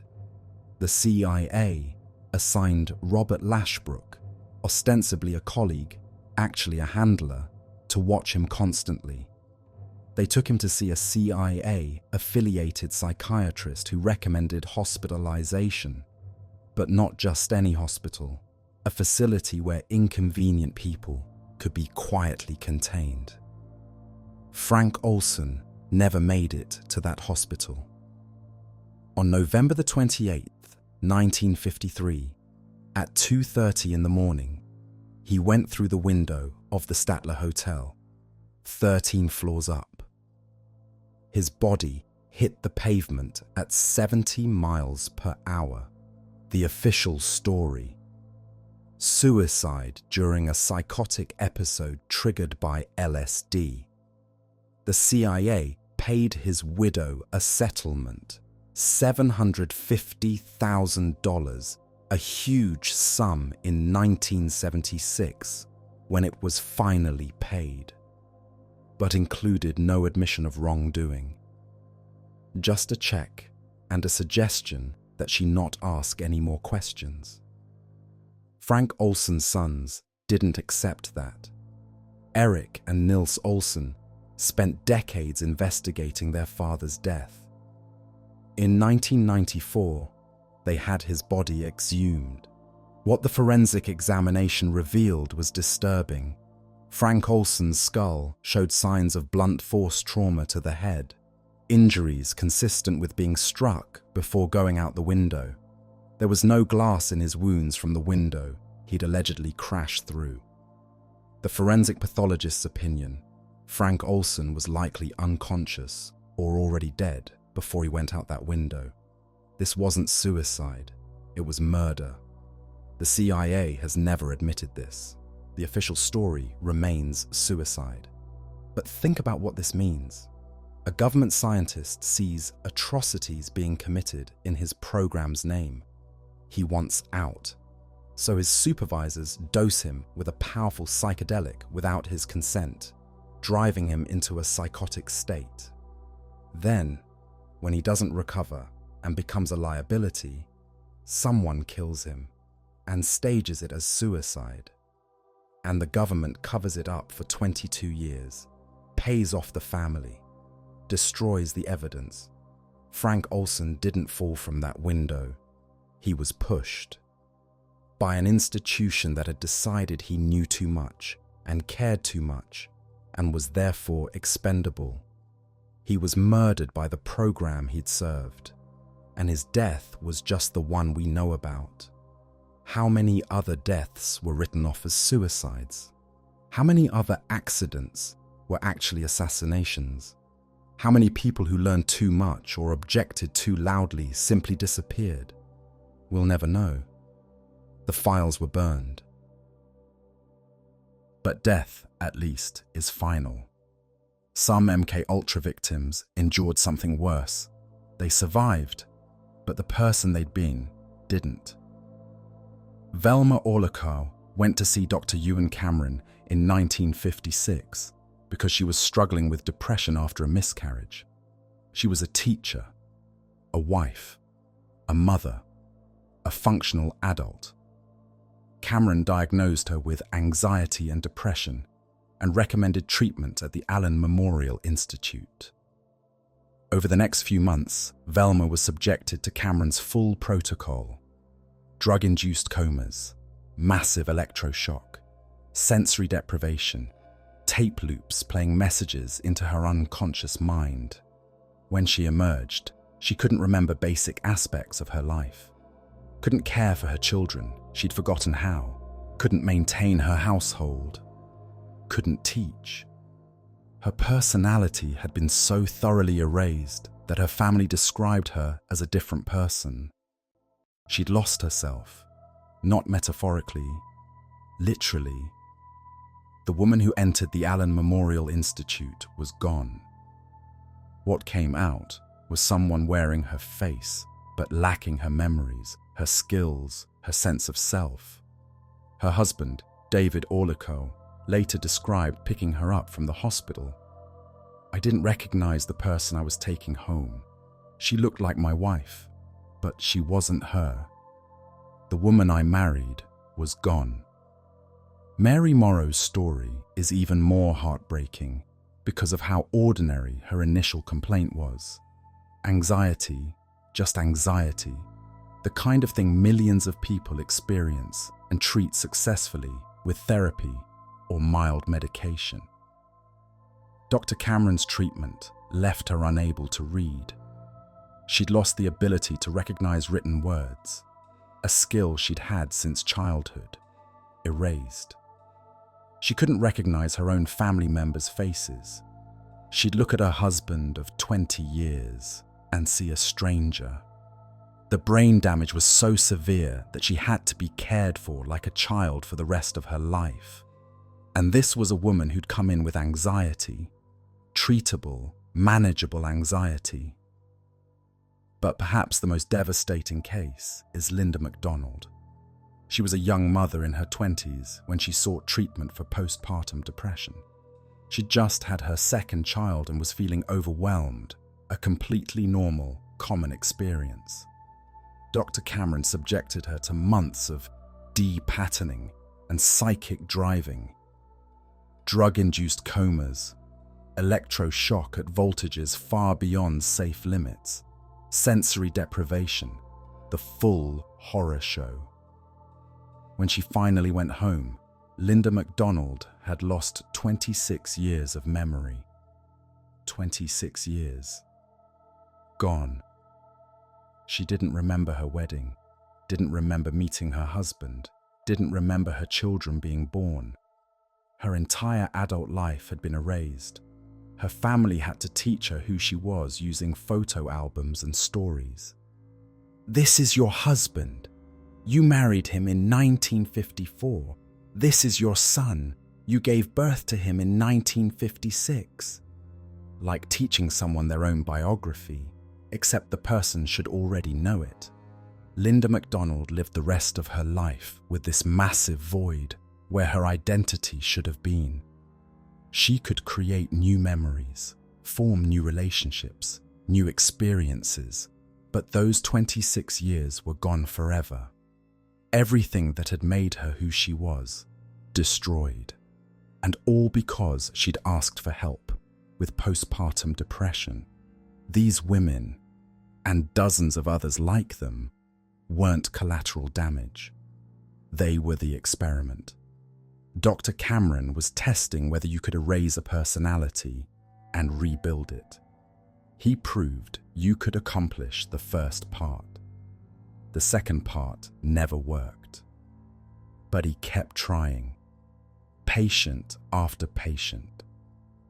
The CIA assigned Robert Lashbrook, ostensibly a colleague, actually a handler, to watch him constantly. They took him to see a CIA-affiliated psychiatrist who recommended hospitalization, but not just any hospital, a facility where inconvenient people could be quietly contained. Frank Olson never made it to that hospital. On November the 28th, 1953, at 2:30 in the morning, he went through the window of the Statler Hotel, 13 floors up. His body hit the pavement at 70 miles per hour. The official story: suicide during a psychotic episode triggered by LSD. The CIA paid his widow a settlement, $750,000, a huge sum in 1976 when it was finally paid, but included no admission of wrongdoing. Just a check and a suggestion that she not ask any more questions. Frank Olson's sons didn't accept that. Eric and Nils Olson spent decades investigating their father's death. In 1994, they had his body exhumed. What the forensic examination revealed was disturbing. Frank Olson's skull showed signs of blunt force trauma to the head, injuries consistent with being struck before going out the window. There was no glass in his wounds from the window. he'd allegedly crashed through. The forensic pathologist's opinion, Frank Olson was likely unconscious or already dead before he went out that window. This wasn't suicide, it was murder. The CIA has never admitted this. The official story remains suicide. But think about what this means. A government scientist sees atrocities being committed in his program's name. He wants out. So his supervisors dose him with a powerful psychedelic without his consent, driving him into a psychotic state. Then, when he doesn't recover and becomes a liability, someone kills him and stages it as suicide. And the government covers it up for 22 years, pays off the family, destroys the evidence. Frank Olson didn't fall from that window. He was pushed by an institution that had decided he knew too much and cared too much and was therefore expendable. He was murdered by the program he'd served, and his death was just the one we know about. How many other deaths were written off as suicides? How many other accidents were actually assassinations? How many people who learned too much or objected too loudly simply disappeared? We'll never know. The files were burned. But death, at least, is final. Some MKUltra victims endured something worse. They survived, but the person they'd been didn't. Velma Orlikow went to see Dr. Ewan Cameron in 1956 because she was struggling with depression after a miscarriage. She was a teacher, a wife, a mother, a functional adult. Cameron diagnosed her with anxiety and depression and recommended treatment at the Allen Memorial Institute. Over the next few months, Velma was subjected to Cameron's full protocol: drug-induced comas, massive electroshock, sensory deprivation, tape loops playing messages into her unconscious mind. When she emerged, she couldn't remember basic aspects of her life. Couldn't care for her children, she'd forgotten how. Couldn't maintain her household. Couldn't teach. Her personality had been so thoroughly erased that her family described her as a different person. She'd lost herself, not metaphorically, literally. The woman who entered the Allen Memorial Institute was gone. What came out was someone wearing her face, but lacking her memories, her skills, her sense of self. Her husband, David Orlikow, later described picking her up from the hospital. I didn't recognize the person I was taking home. She looked like my wife, but she wasn't her. The woman I married was gone. Mary Morrow's story is even more heartbreaking because of how ordinary her initial complaint was. Anxiety, just anxiety, the kind of thing millions of people experience and treat successfully with therapy or mild medication. Dr. Cameron's treatment left her unable to read. She'd lost the ability to recognize written words, a skill she'd had since childhood, erased. She couldn't recognize her own family members' faces. She'd look at her husband of 20 years and see a stranger. The brain damage was so severe that she had to be cared for like a child for the rest of her life. And this was a woman who'd come in with anxiety, treatable, manageable anxiety. But perhaps the most devastating case is Linda McDonald. She was a young mother in her 20s when she sought treatment for postpartum depression. She'd just had her second child and was feeling overwhelmed, a completely normal, common experience. Dr. Cameron subjected her to months of de-patterning and psychic driving, drug-induced comas, electroshock at voltages far beyond safe limits, sensory deprivation, the full horror show. When she finally went home, Linda McDonald had lost 26 years of memory. 26 years. Gone. She didn't remember her wedding, didn't remember meeting her husband, didn't remember her children being born. Her entire adult life had been erased. Her family had to teach her who she was using photo albums and stories. This is your husband. You married him in 1954. This is your son. You gave birth to him in 1956. Like teaching someone their own biography, except the person should already know it. Linda McDonald lived the rest of her life with this massive void where her identity should have been. She could create new memories, form new relationships, new experiences, but those 26 years were gone forever. Everything that had made her who she was, destroyed. And all because she'd asked for help with postpartum depression. These women, and dozens of others like them, weren't collateral damage. They were the experiment. Dr. Cameron was testing whether you could erase a personality and rebuild it. He proved you could accomplish the first part. The second part never worked. But he kept trying, patient after patient,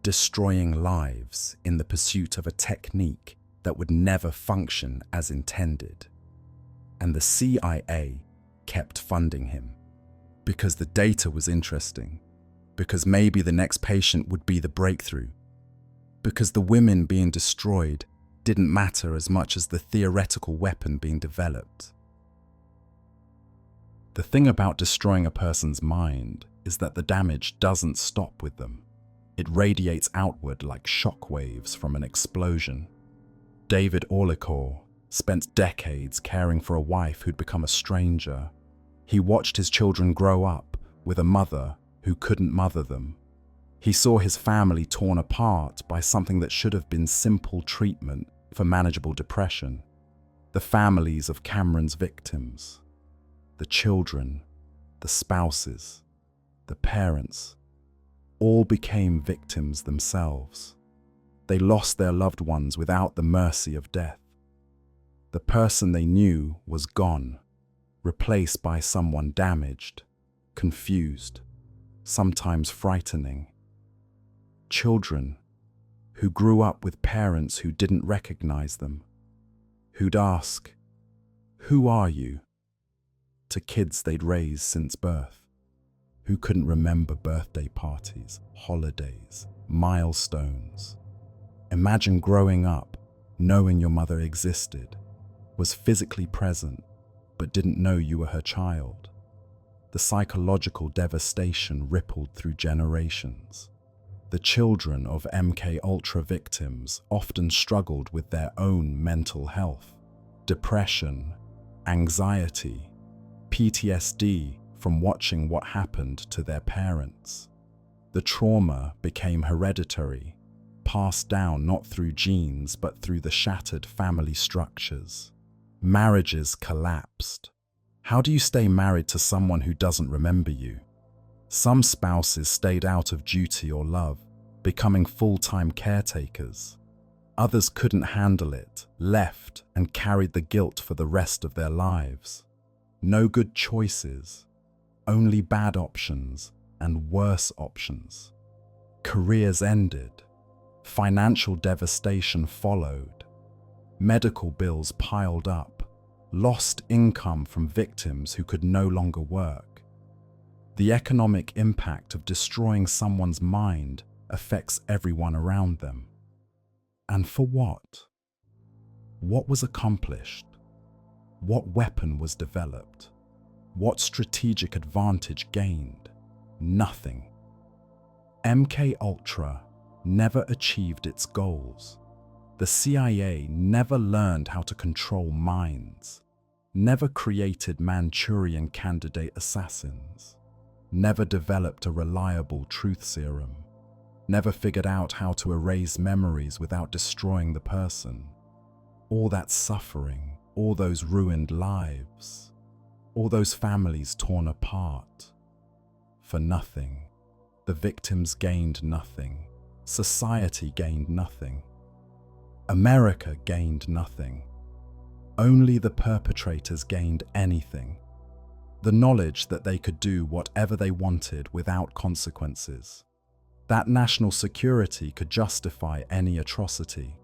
destroying lives in the pursuit of a technique that would never function as intended. And the CIA kept funding him. Because the data was interesting, because maybe the next patient would be the breakthrough, because the women being destroyed didn't matter as much as the theoretical weapon being developed. The thing about destroying a person's mind is that the damage doesn't stop with them. It radiates outward like shock waves from an explosion. David Orlicour spent decades caring for a wife who'd become a stranger. He watched his children grow up with a mother who couldn't mother them. He saw his family torn apart by something that should have been simple treatment for manageable depression. The families of Cameron's victims, the children, the spouses, the parents, all became victims themselves. They lost their loved ones without the mercy of death. The person they knew was gone, replaced by someone damaged, confused, sometimes frightening. Children who grew up with parents who didn't recognize them, who'd ask, "Who are you?" to kids they'd raised since birth, who couldn't remember birthday parties, holidays, milestones. Imagine growing up, knowing your mother existed, was physically present, but didn't know you were her child. The psychological devastation rippled through generations. The children of MKUltra victims often struggled with their own mental health, depression, anxiety, PTSD from watching what happened to their parents. The trauma became hereditary, passed down not through genes but through the shattered family structures. Marriages collapsed. How do you stay married to someone who doesn't remember you? Some spouses stayed out of duty or love, becoming full-time caretakers. Others couldn't handle it, left, and carried the guilt for the rest of their lives. No good choices, only bad options and worse options. Careers ended. Financial devastation followed. Medical bills piled up. Lost income from victims who could no longer work. The economic impact of destroying someone's mind affects everyone around them. And for what? What was accomplished? What weapon was developed? What strategic advantage gained? Nothing. MKUltra never achieved its goals. The CIA never learned how to control minds, never created Manchurian candidate assassins, never developed a reliable truth serum, never figured out how to erase memories without destroying the person. All that suffering, all those ruined lives, all those families torn apart, for nothing. The victims gained nothing. Society gained nothing. America gained nothing. Only the perpetrators gained anything. The knowledge that they could do whatever they wanted without consequences. That national security could justify any atrocity.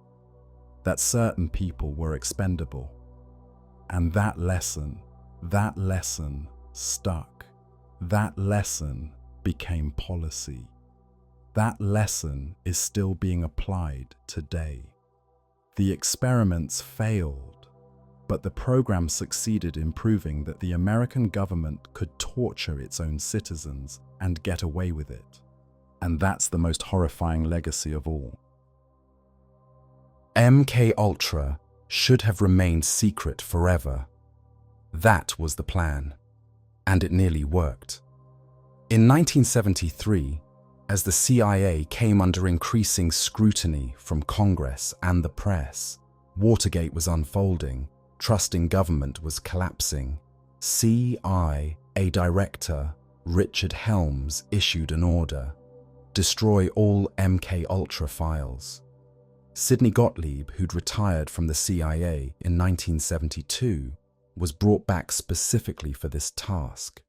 That certain people were expendable. And that lesson stuck. That lesson became policy. That lesson is still being applied today. The experiments failed, but the program succeeded in proving that the American government could torture its own citizens and get away with it. And that's the most horrifying legacy of all. MK Ultra should have remained secret forever. That was the plan, and it nearly worked. In 1973, as the CIA came under increasing scrutiny from Congress and the press, Watergate was unfolding, trust in government was collapsing. CIA Director Richard Helms issued an order: destroy all MK Ultra files. Sidney Gottlieb, who'd retired from the CIA in 1972, was brought back specifically for this task.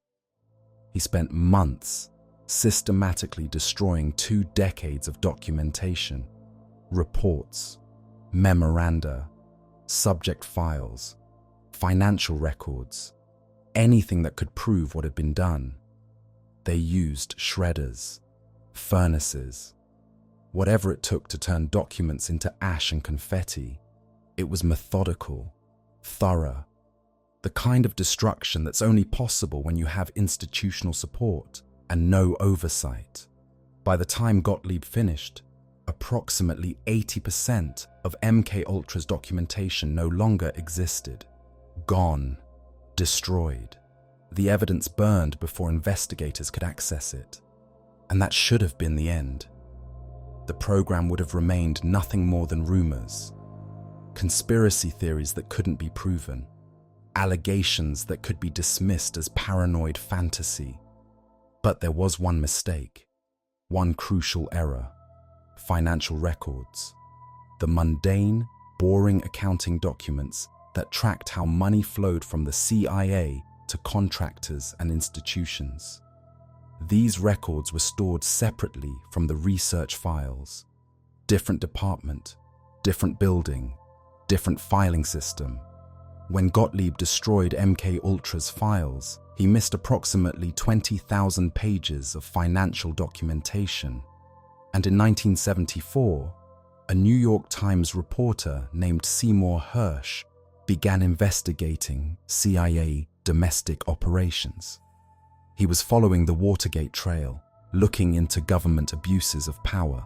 He spent months systematically destroying 2 decades of documentation, reports, memoranda, subject files, financial records, anything that could prove what had been done. They used shredders, furnaces, whatever it took to turn documents into ash and confetti. It was methodical, thorough, the kind of destruction that's only possible when you have institutional support and no oversight. By the time Gottlieb finished, approximately 80% of MK Ultra's documentation no longer existed. Gone. Destroyed. The evidence burned before investigators could access it. And that should have been the end. The program would have remained nothing more than rumors, conspiracy theories that couldn't be proven, allegations that could be dismissed as paranoid fantasy. But there was one mistake, one crucial error: financial records. The mundane, boring accounting documents that tracked how money flowed from the CIA to contractors and institutions. These records were stored separately from the research files. Different department, different building, different filing system. When Gottlieb destroyed MK Ultra's files, he missed approximately 20,000 pages of financial documentation. And in 1974, a New York Times reporter named Seymour Hersh began investigating CIA domestic operations. He was following the Watergate trail, looking into government abuses of power.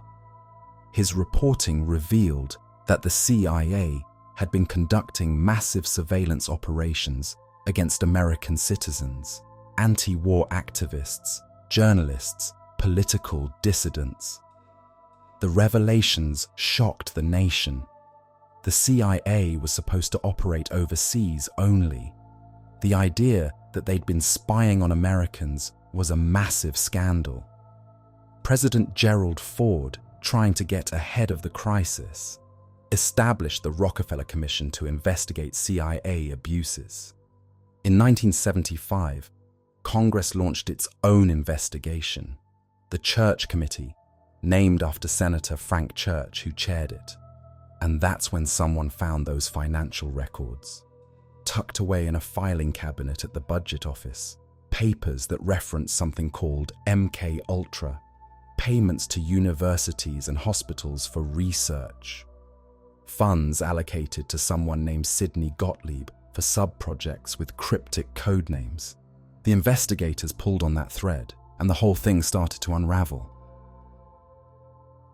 His reporting revealed that the CIA had been conducting massive surveillance operations against American citizens, anti-war activists, journalists, political dissidents. The revelations shocked the nation. The CIA was supposed to operate overseas only. The idea that they'd been spying on Americans was a massive scandal. President Gerald Ford, trying to get ahead of the crisis, established the Rockefeller Commission to investigate CIA abuses. In 1975, Congress launched its own investigation, the Church Committee, named after Senator Frank Church, who chaired it. And that's when someone found those financial records. Tucked away in a filing cabinet at the budget office, papers that reference something called MK Ultra, payments to universities and hospitals for research, funds allocated to someone named Sidney Gottlieb for sub-projects with cryptic code names. The investigators pulled on that thread, and the whole thing started to unravel.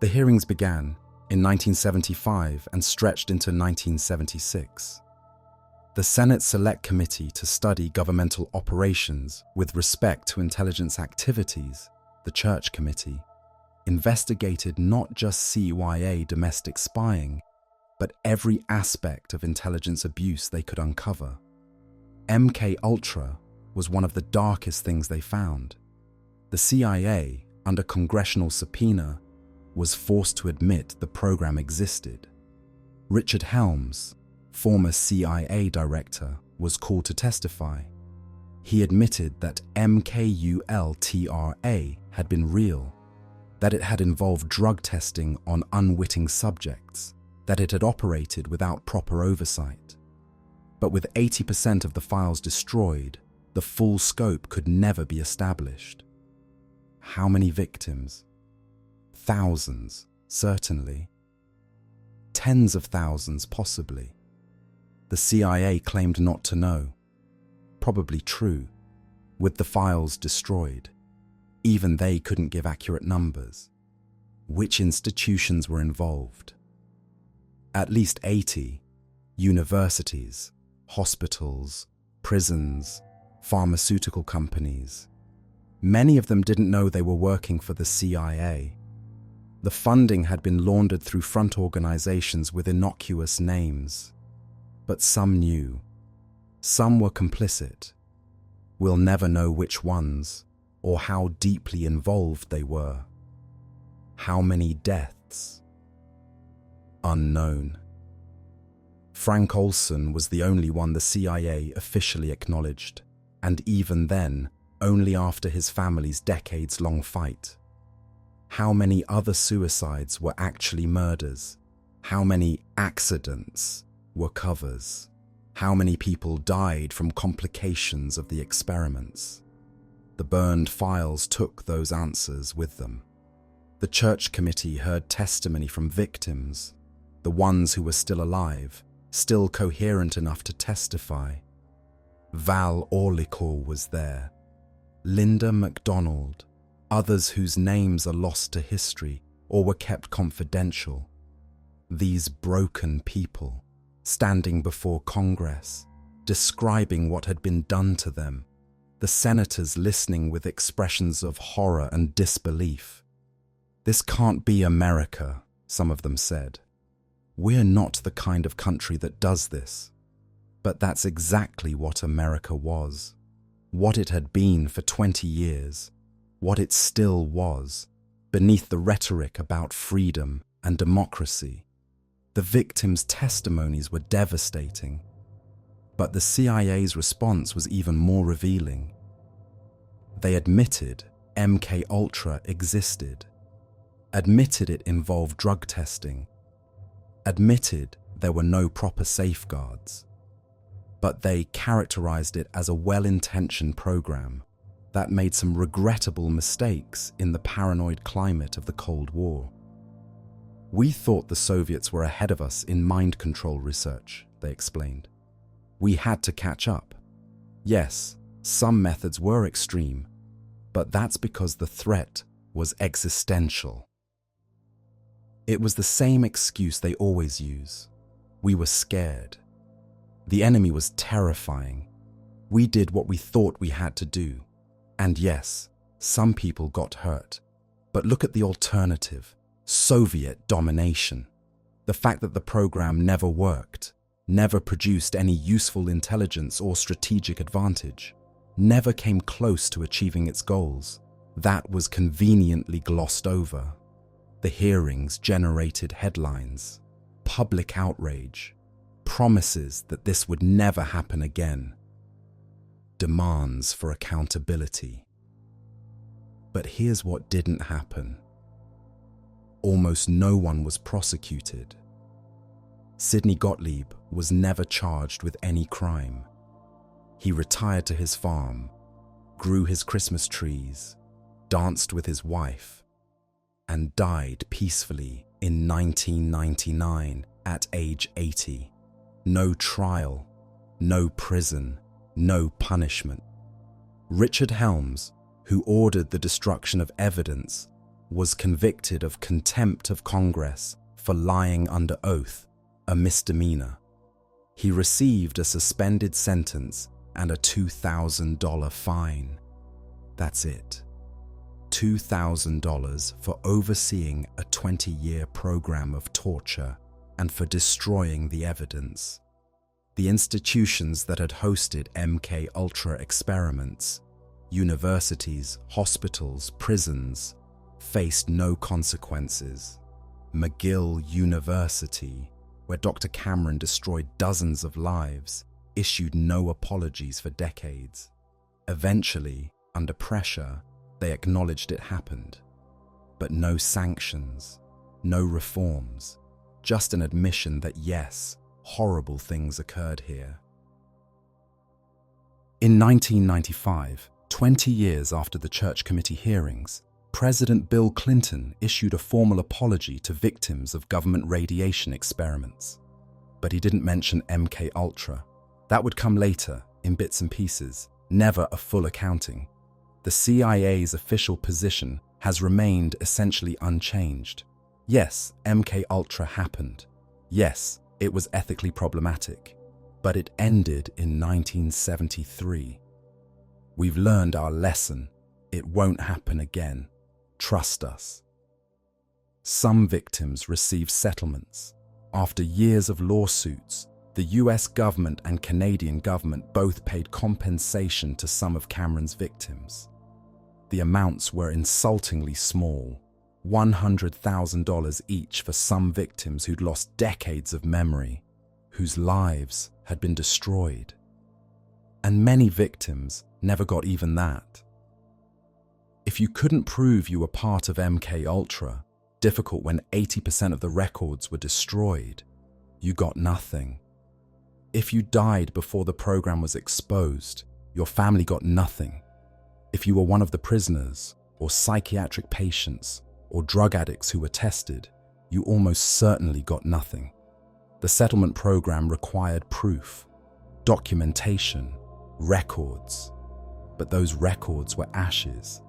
The hearings began in 1975 and stretched into 1976. The Senate Select Committee to study governmental operations with respect to intelligence activities, the Church Committee, investigated not just CIA domestic spying, but every aspect of intelligence abuse they could uncover. MK Ultra was one of the darkest things they found. The CIA, under congressional subpoena, was forced to admit the program existed. Richard Helms, former CIA director, was called to testify. He admitted that MKULTRA had been real, that it had involved drug testing on unwitting subjects, that it had operated without proper oversight. But with 80% of the files destroyed, the full scope could never be established. How many victims? Thousands, certainly. Tens of thousands, possibly. The CIA claimed not to know. Probably true, with the files destroyed. Even they couldn't give accurate numbers. Which institutions were involved? At least 80. Universities, hospitals, prisons, pharmaceutical companies. Many of them didn't know they were working for the CIA. The funding had been laundered through front organizations with innocuous names. But some knew. Some were complicit. We'll never know which ones, or how deeply involved they were. How many deaths? Unknown. Frank Olson was the only one the CIA officially acknowledged, and even then, only after his family's decades-long fight. How many other suicides were actually murders? How many accidents were covers? How many people died from complications of the experiments? The burned files took those answers with them. The church committee heard testimony from victims, the ones who were still alive, still coherent enough to testify. Val Orlicour was there, Linda MacDonald, others whose names are lost to history or were kept confidential. These broken people, standing before Congress, describing what had been done to them, the senators listening with expressions of horror and disbelief. This can't be America, some of them said. We're not the kind of country that does this. But that's exactly what America was, what it had been for 20 years, what it still was, beneath the rhetoric about freedom and democracy. The victims' testimonies were devastating, but the CIA's response was even more revealing. They admitted MKUltra existed, admitted it involved drug testing, admitted there were no proper safeguards, but they characterized it as a well-intentioned program that made some regrettable mistakes in the paranoid climate of the Cold War. We thought the Soviets were ahead of us in mind control research, they explained. We had to catch up. Yes, some methods were extreme, but that's because the threat was existential. It was the same excuse they always use. We were scared. The enemy was terrifying. We did what we thought we had to do. And yes, some people got hurt. But look at the alternative. Soviet domination. The fact that the program never worked, never produced any useful intelligence or strategic advantage, never came close to achieving its goals. That was conveniently glossed over. The hearings generated headlines, public outrage, promises that this would never happen again, demands for accountability. But here's what didn't happen. Almost no one was prosecuted. Sidney Gottlieb was never charged with any crime. He retired to his farm, grew his Christmas trees, danced with his wife, and died peacefully in 1999 at age 80. No trial, no prison, no punishment. Richard Helms, who ordered the destruction of evidence, was convicted of contempt of Congress for lying under oath, a misdemeanor. He received a suspended sentence and a $2,000 fine. That's it. $2,000 for overseeing a 20-year program of torture and for destroying the evidence. The institutions that had hosted MKUltra experiments, universities, hospitals, prisons, faced no consequences. McGill University, where Dr. Cameron destroyed dozens of lives, issued no apologies for decades. Eventually, under pressure, they acknowledged it happened. But no sanctions, no reforms, just an admission that yes, horrible things occurred here. In 1995, 20 years after the Church Committee hearings, President Bill Clinton issued a formal apology to victims of government radiation experiments. But he didn't mention MK Ultra. That would come later, in bits and pieces, never a full accounting. The CIA's official position has remained essentially unchanged. Yes, MK Ultra happened. Yes, it was ethically problematic. But it ended in 1973. We've learned our lesson. It won't happen again. Trust us. Some victims received settlements. After years of lawsuits, the US government and Canadian government both paid compensation to some of Cameron's victims. The amounts were insultingly small, $100,000 each for some victims who'd lost decades of memory, whose lives had been destroyed. And many victims never got even that. If you couldn't prove you were part of MK Ultra, difficult when 80% of the records were destroyed, you got nothing. If you died before the program was exposed, your family got nothing. If you were one of the prisoners, or psychiatric patients, or drug addicts who were tested, you almost certainly got nothing. The settlement program required proof, documentation, records, but those records were ashes.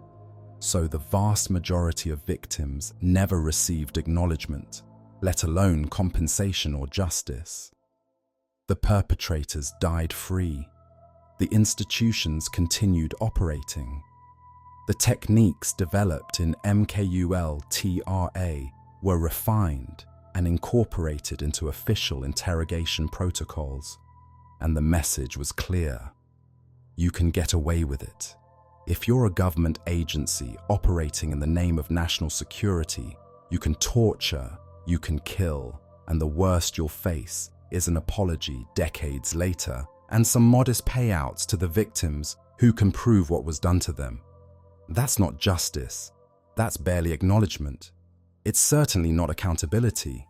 So the vast majority of victims never received acknowledgement, let alone compensation or justice. The perpetrators died free. The institutions continued operating. The techniques developed in MKULTRA were refined and incorporated into official interrogation protocols, and the message was clear. You can get away with it. If you're a government agency operating in the name of national security, you can torture, you can kill, and the worst you'll face is an apology decades later and some modest payouts to the victims who can prove what was done to them. That's not justice. That's barely acknowledgement. It's certainly not accountability.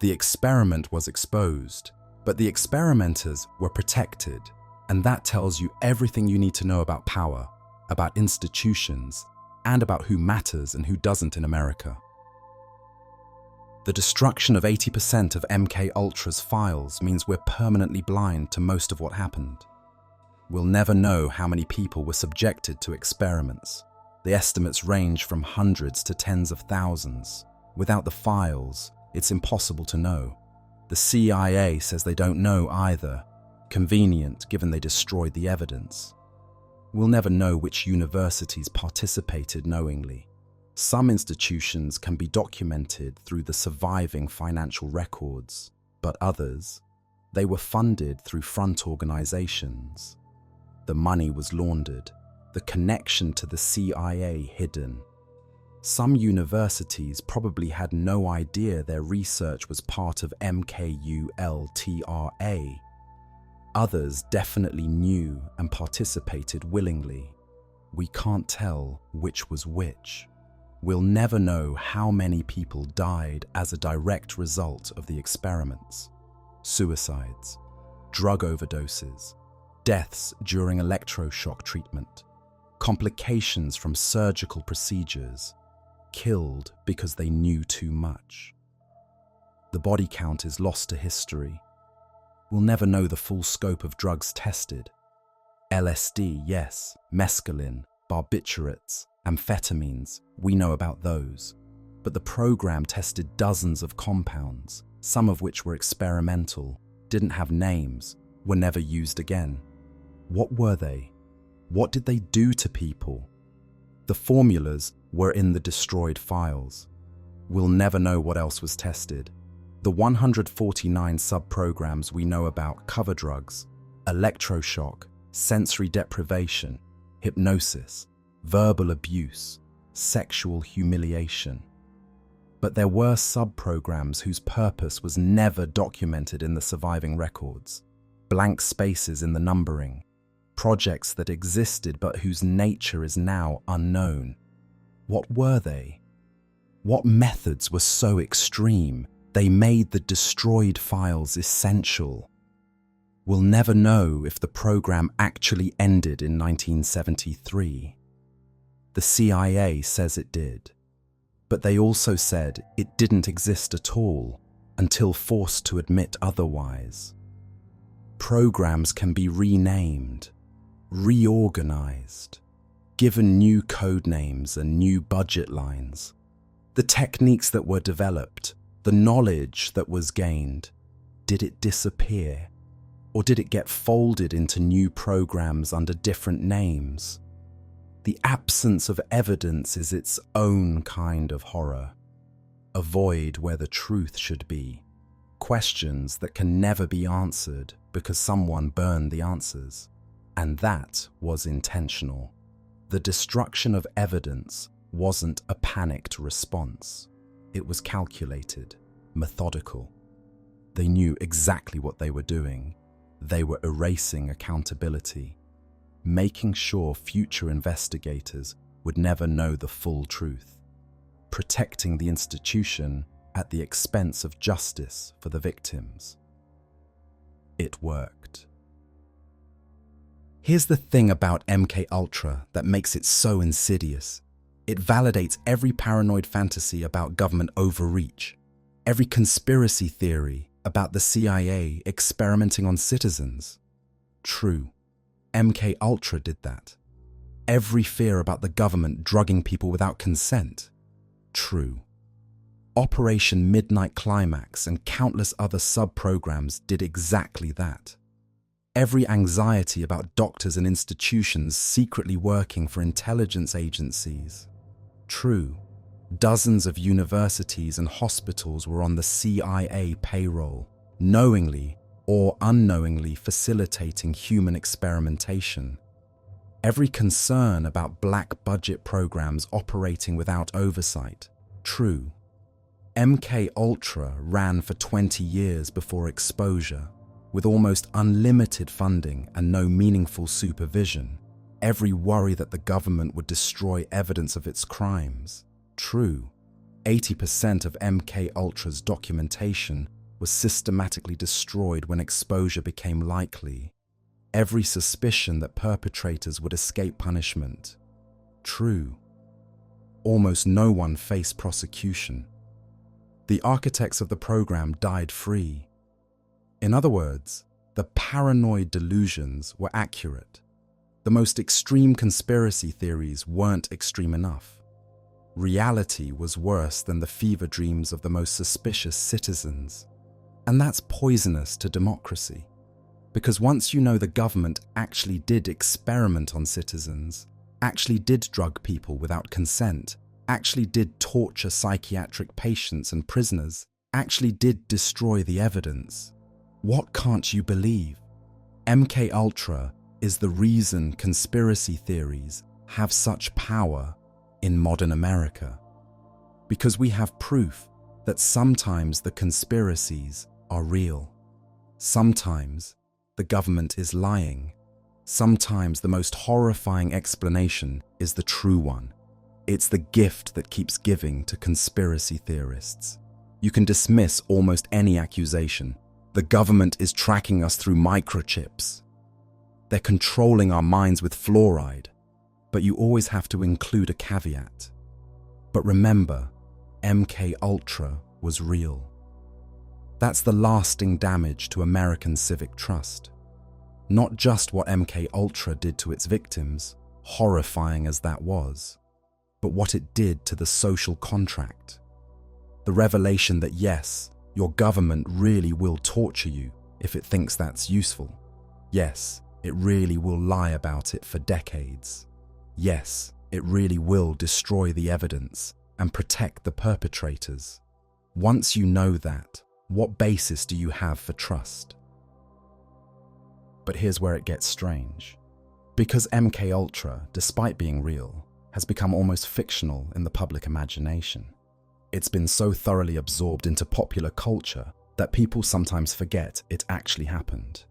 The experiment was exposed, but the experimenters were protected, and that tells you everything you need to know about power, about institutions, and about who matters and who doesn't in America. The destruction of 80% of MK Ultra's files means we're permanently blind to most of what happened. We'll never know how many people were subjected to experiments. The estimates range from hundreds to tens of thousands. Without the files, it's impossible to know. The CIA says they don't know either. Convenient, given they destroyed the evidence. We'll never know which universities participated knowingly. Some institutions can be documented through the surviving financial records, but others, they were funded through front organizations. The money was laundered, the connection to the CIA hidden. Some universities probably had no idea their research was part of MKULTRA. Others definitely knew and participated willingly. We can't tell which was which. We'll never know how many people died as a direct result of the experiments. Suicides, drug overdoses, deaths during electroshock treatment, complications from surgical procedures, killed because they knew too much. The body count is lost to history. We'll never know the full scope of drugs tested. LSD, yes, mescaline, barbiturates, amphetamines, we know about those. But the program tested dozens of compounds, some of which were experimental, didn't have names, were never used again. What were they? What did they do to people? The formulas were in the destroyed files. We'll never know what else was tested. The 149 sub-programs we know about cover drugs, electroshock, sensory deprivation, hypnosis, verbal abuse, sexual humiliation. But there were sub-programs whose purpose was never documented in the surviving records. Blank spaces in the numbering, projects that existed but whose nature is now unknown. What were they? What methods were so extreme they made the destroyed files essential? We'll never know if the program actually ended in 1973. The CIA says it did, but they also said it didn't exist at all until forced to admit otherwise. Programs can be renamed, reorganized, given new code names and new budget lines. The techniques that were developed, the knowledge that was gained, did it disappear? Or did it get folded into new programs under different names? The absence of evidence is its own kind of horror. A void where the truth should be. Questions that can never be answered because someone burned the answers. And that was intentional. The destruction of evidence wasn't a panicked response. It was calculated, methodical. They knew exactly what they were doing. They were erasing accountability, making sure future investigators would never know the full truth, protecting the institution at the expense of justice for the victims. It worked. Here's the thing about MKUltra that makes it so insidious. It validates every paranoid fantasy about government overreach, every conspiracy theory about the CIA experimenting on citizens. True, MKUltra did that. Every fear about the government drugging people without consent. True. Operation Midnight Climax and countless other sub-programs did exactly that. Every anxiety about doctors and institutions secretly working for intelligence agencies. True. Dozens of universities and hospitals were on the CIA payroll, knowingly or unknowingly facilitating human experimentation. Every concern about black budget programs operating without oversight. True. MKUltra ran for 20 years before exposure, with almost unlimited funding and no meaningful supervision. Every worry that the government would destroy evidence of its crimes. True. 80% of MKUltra's documentation was systematically destroyed when exposure became likely. Every suspicion that perpetrators would escape punishment. True. Almost no one faced prosecution. The architects of the program died free. In other words, the paranoid delusions were accurate. The most extreme conspiracy theories weren't extreme enough. Reality was worse than the fever dreams of the most suspicious citizens. And that's poisonous to democracy. Because once you know the government actually did experiment on citizens, actually did drug people without consent, actually did torture psychiatric patients and prisoners, actually did destroy the evidence, what can't you believe? MKUltra is the reason conspiracy theories have such power in modern America. Because we have proof that sometimes the conspiracies are real. Sometimes the government is lying. Sometimes the most horrifying explanation is the true one. It's the gift that keeps giving to conspiracy theorists. You can dismiss almost any accusation. The government is tracking us through microchips. They're controlling our minds with fluoride. But you always have to include a caveat. But remember, MKUltra was real. That's the lasting damage to American civic trust. Not just what MKUltra did to its victims, horrifying as that was, but what it did to the social contract. The revelation that yes, your government really will torture you if it thinks that's useful. Yes, it really will lie about it for decades. Yes, it really will destroy the evidence and protect the perpetrators. Once you know that, what basis do you have for trust? But here's where it gets strange. Because MKUltra, despite being real, has become almost fictional in the public imagination. It's been so thoroughly absorbed into popular culture that people sometimes forget it actually happened.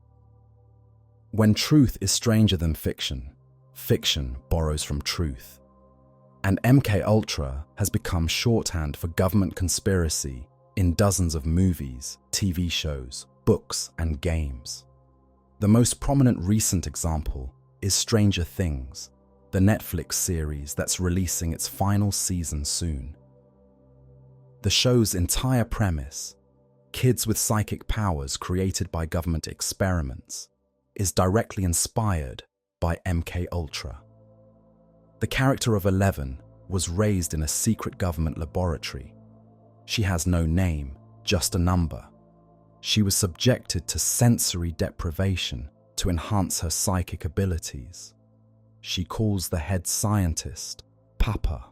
When truth is stranger than fiction, fiction borrows from truth. And MK Ultra has become shorthand for government conspiracy in dozens of movies, TV shows, books, and games. The most prominent recent example is Stranger Things, the Netflix series that's releasing its final season soon. The show's entire premise, kids with psychic powers created by government experiments, is directly inspired by MK Ultra. The character of 11 was raised in a secret government laboratory. She has no name, just a number. She was subjected to sensory deprivation to enhance her psychic abilities. She calls the head scientist Papa,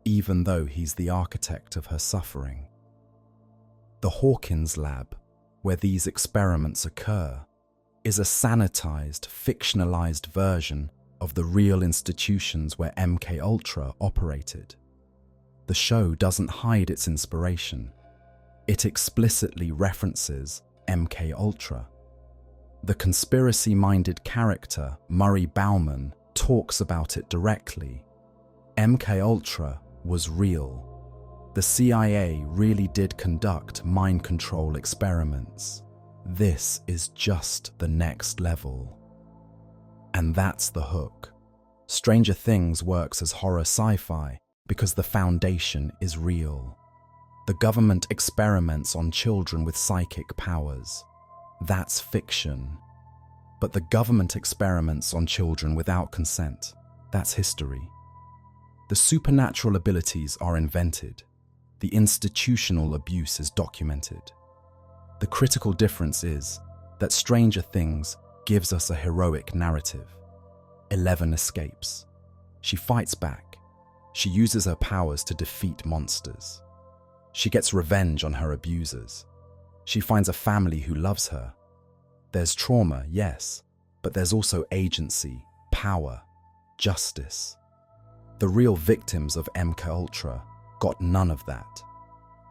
even though he's the architect of her suffering. The Hawkins Lab, where these experiments occur, is a sanitized, fictionalized version of the real institutions where MK Ultra operated. The show doesn't hide its inspiration. It explicitly references MK Ultra. The conspiracy-minded character Murray Bauman talks about it directly. MK Ultra was real. The CIA really did conduct mind control experiments. This is just the next level. And that's the hook. Stranger Things works as horror sci-fi because the foundation is real. The government experiments on children with psychic powers. That's fiction. But the government experiments on children without consent. That's history. The supernatural abilities are invented. The institutional abuse is documented. The critical difference is that Stranger Things gives us a heroic narrative. 11 escapes. She fights back. She uses her powers to defeat monsters. She gets revenge on her abusers. She finds a family who loves her. There's trauma, yes, but there's also agency, power, justice. The real victims of MK Ultra got none of that.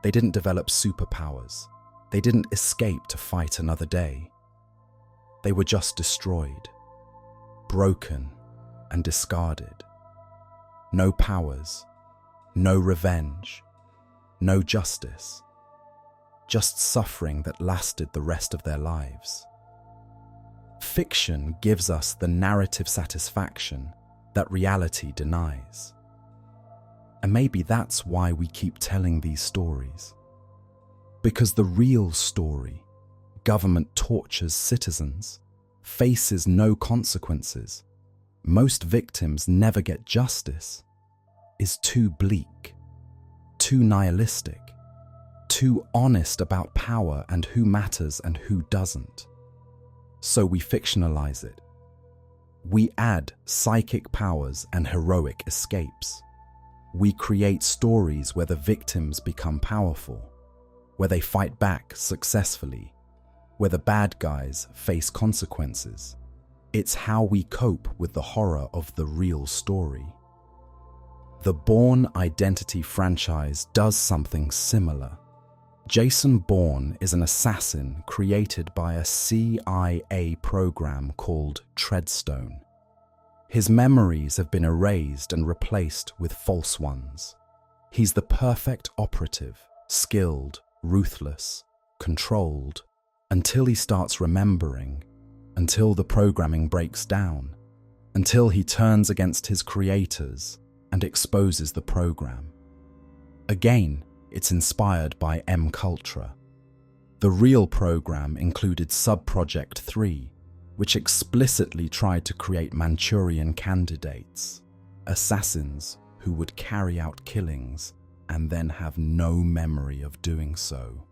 They didn't develop superpowers. They didn't escape to fight another day. They were just destroyed, broken, and discarded. No powers, no revenge, no justice. Just suffering that lasted the rest of their lives. Fiction gives us the narrative satisfaction that reality denies. And maybe that's why we keep telling these stories. Because the real story, government tortures citizens, faces no consequences, most victims never get justice, is too bleak, too nihilistic, too honest about power and who matters and who doesn't. So we fictionalize it. We add psychic powers and heroic escapes. We create stories where the victims become powerful, where they fight back successfully, where the bad guys face consequences. It's how we cope with the horror of the real story. The Bourne Identity franchise does something similar. Jason Bourne is an assassin created by a CIA program called Treadstone. His memories have been erased and replaced with false ones. He's the perfect operative, skilled, ruthless, controlled, until he starts remembering, until the programming breaks down, until he turns against his creators and exposes the program. Again, it's inspired by M-Cultura. The real program included Subproject 3, which explicitly tried to create Manchurian candidates, assassins who would carry out killings and then have no memory of doing so.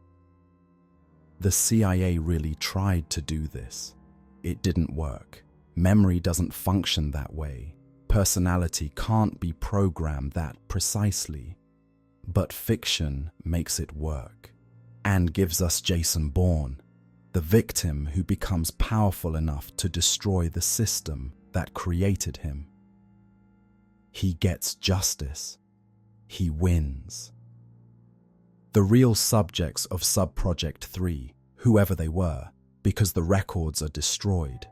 The CIA really tried to do this. It didn't work. Memory doesn't function that way. Personality can't be programmed that precisely. But fiction makes it work and gives us Jason Bourne, the victim who becomes powerful enough to destroy the system that created him. He gets justice. He wins. The real subjects of Subproject 3, whoever they were, because the records are destroyed,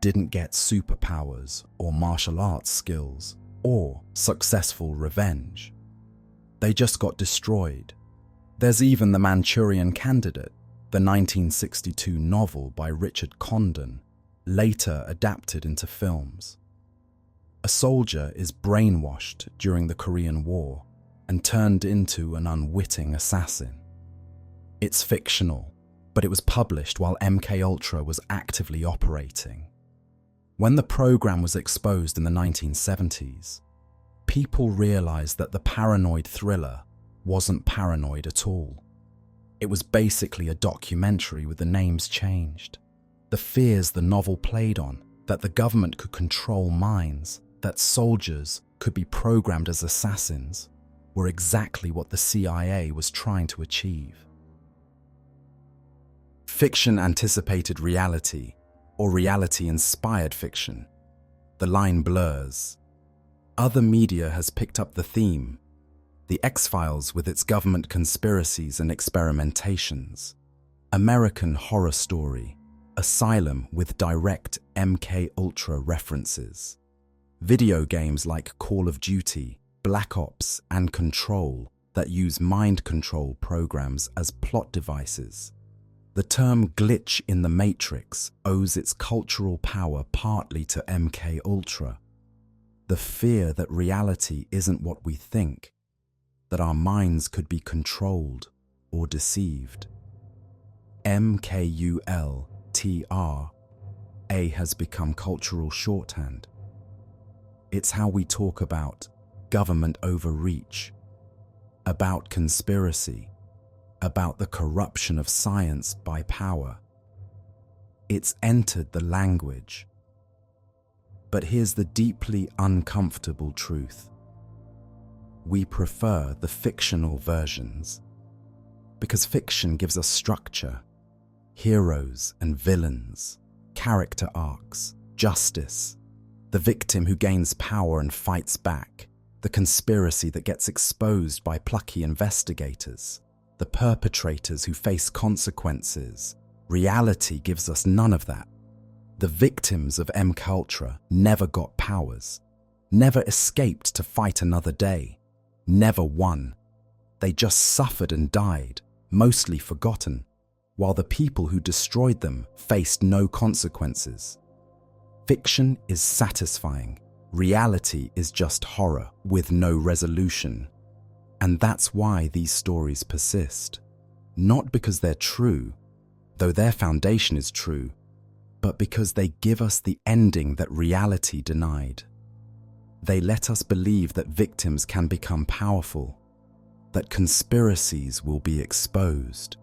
didn't get superpowers or martial arts skills or successful revenge. They just got destroyed. There's even The Manchurian Candidate, the 1962 novel by Richard Condon, later adapted into films. A soldier is brainwashed during the Korean War and turned into an unwitting assassin. It's fictional, but it was published while MKUltra was actively operating. When the program was exposed in the 1970s, people realized that the paranoid thriller wasn't paranoid at all. It was basically a documentary with the names changed. The fears the novel played on, that the government could control minds, that soldiers could be programmed as assassins, were exactly what the CIA was trying to achieve. Fiction anticipated reality, or reality inspired fiction. The line blurs. Other media has picked up the theme. The X-Files with its government conspiracies and experimentations. American Horror Story. Asylum with direct MKUltra references. Video games like Call of Duty, Black Ops, and Control that use mind control programs as plot devices. The term glitch in the Matrix owes its cultural power partly to MKUltra. The fear that reality isn't what we think, that our minds could be controlled or deceived. MKULTR. A has become cultural shorthand. It's how we talk about government overreach, about conspiracy, about the corruption of science by power. It's entered the language. But here's the deeply uncomfortable truth. We prefer the fictional versions because fiction gives us structure, heroes and villains, character arcs, justice, the victim who gains power and fights back, the conspiracy that gets exposed by plucky investigators, the perpetrators who face consequences. Reality gives us none of that. The victims of MKUltra never got powers, never escaped to fight another day, never won. They just suffered and died, mostly forgotten, while the people who destroyed them faced no consequences. Fiction is satisfying. Reality is just horror with no resolution. And that's why these stories persist. Not because they're true, though their foundation is true, but because they give us the ending that reality denied. They let us believe that victims can become powerful, that conspiracies will be exposed,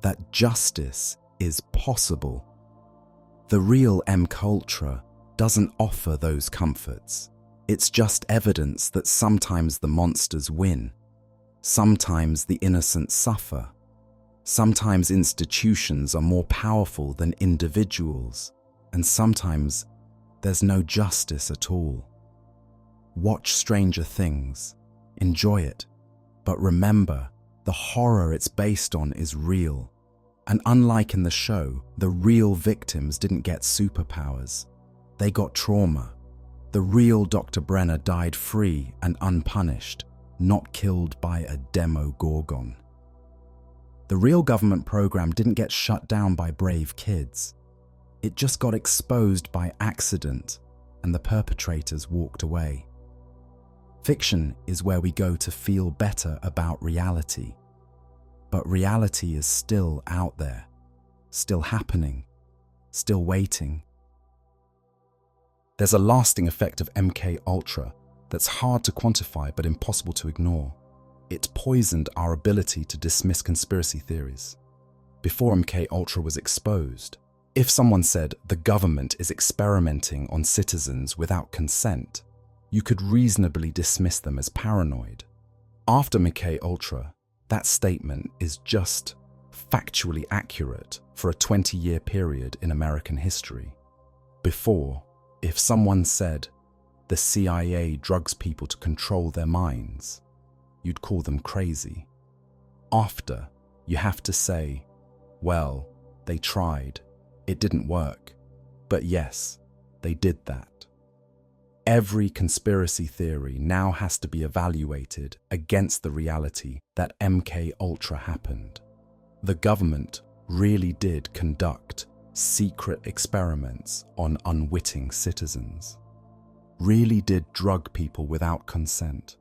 that justice is possible. The real MKUltra doesn't offer those comforts. It's just evidence that sometimes the monsters win, sometimes the innocent suffer, sometimes institutions are more powerful than individuals, and sometimes there's no justice at all. Watch Stranger Things, enjoy it, but remember, the horror it's based on is real. And unlike in the show, the real victims didn't get superpowers. They got trauma. The real Dr. Brenner died free and unpunished, not killed by a Demogorgon. The real government program didn't get shut down by brave kids. It just got exposed by accident, and the perpetrators walked away. Fiction is where we go to feel better about reality. But reality is still out there, still happening, still waiting. There's a lasting effect of MKUltra that's hard to quantify but impossible to ignore. It poisoned our ability to dismiss conspiracy theories. Before MKUltra was exposed, if someone said the government is experimenting on citizens without consent, you could reasonably dismiss them as paranoid. After MKUltra, that statement is just factually accurate for a 20-year period in American history. Before, if someone said the CIA drugs people to control their minds, you'd call them crazy. After, you have to say, well, they tried, it didn't work, but yes, they did that. Every conspiracy theory now has to be evaluated against the reality that MK Ultra happened. The government really did conduct secret experiments on unwitting citizens, really did drug people without consent,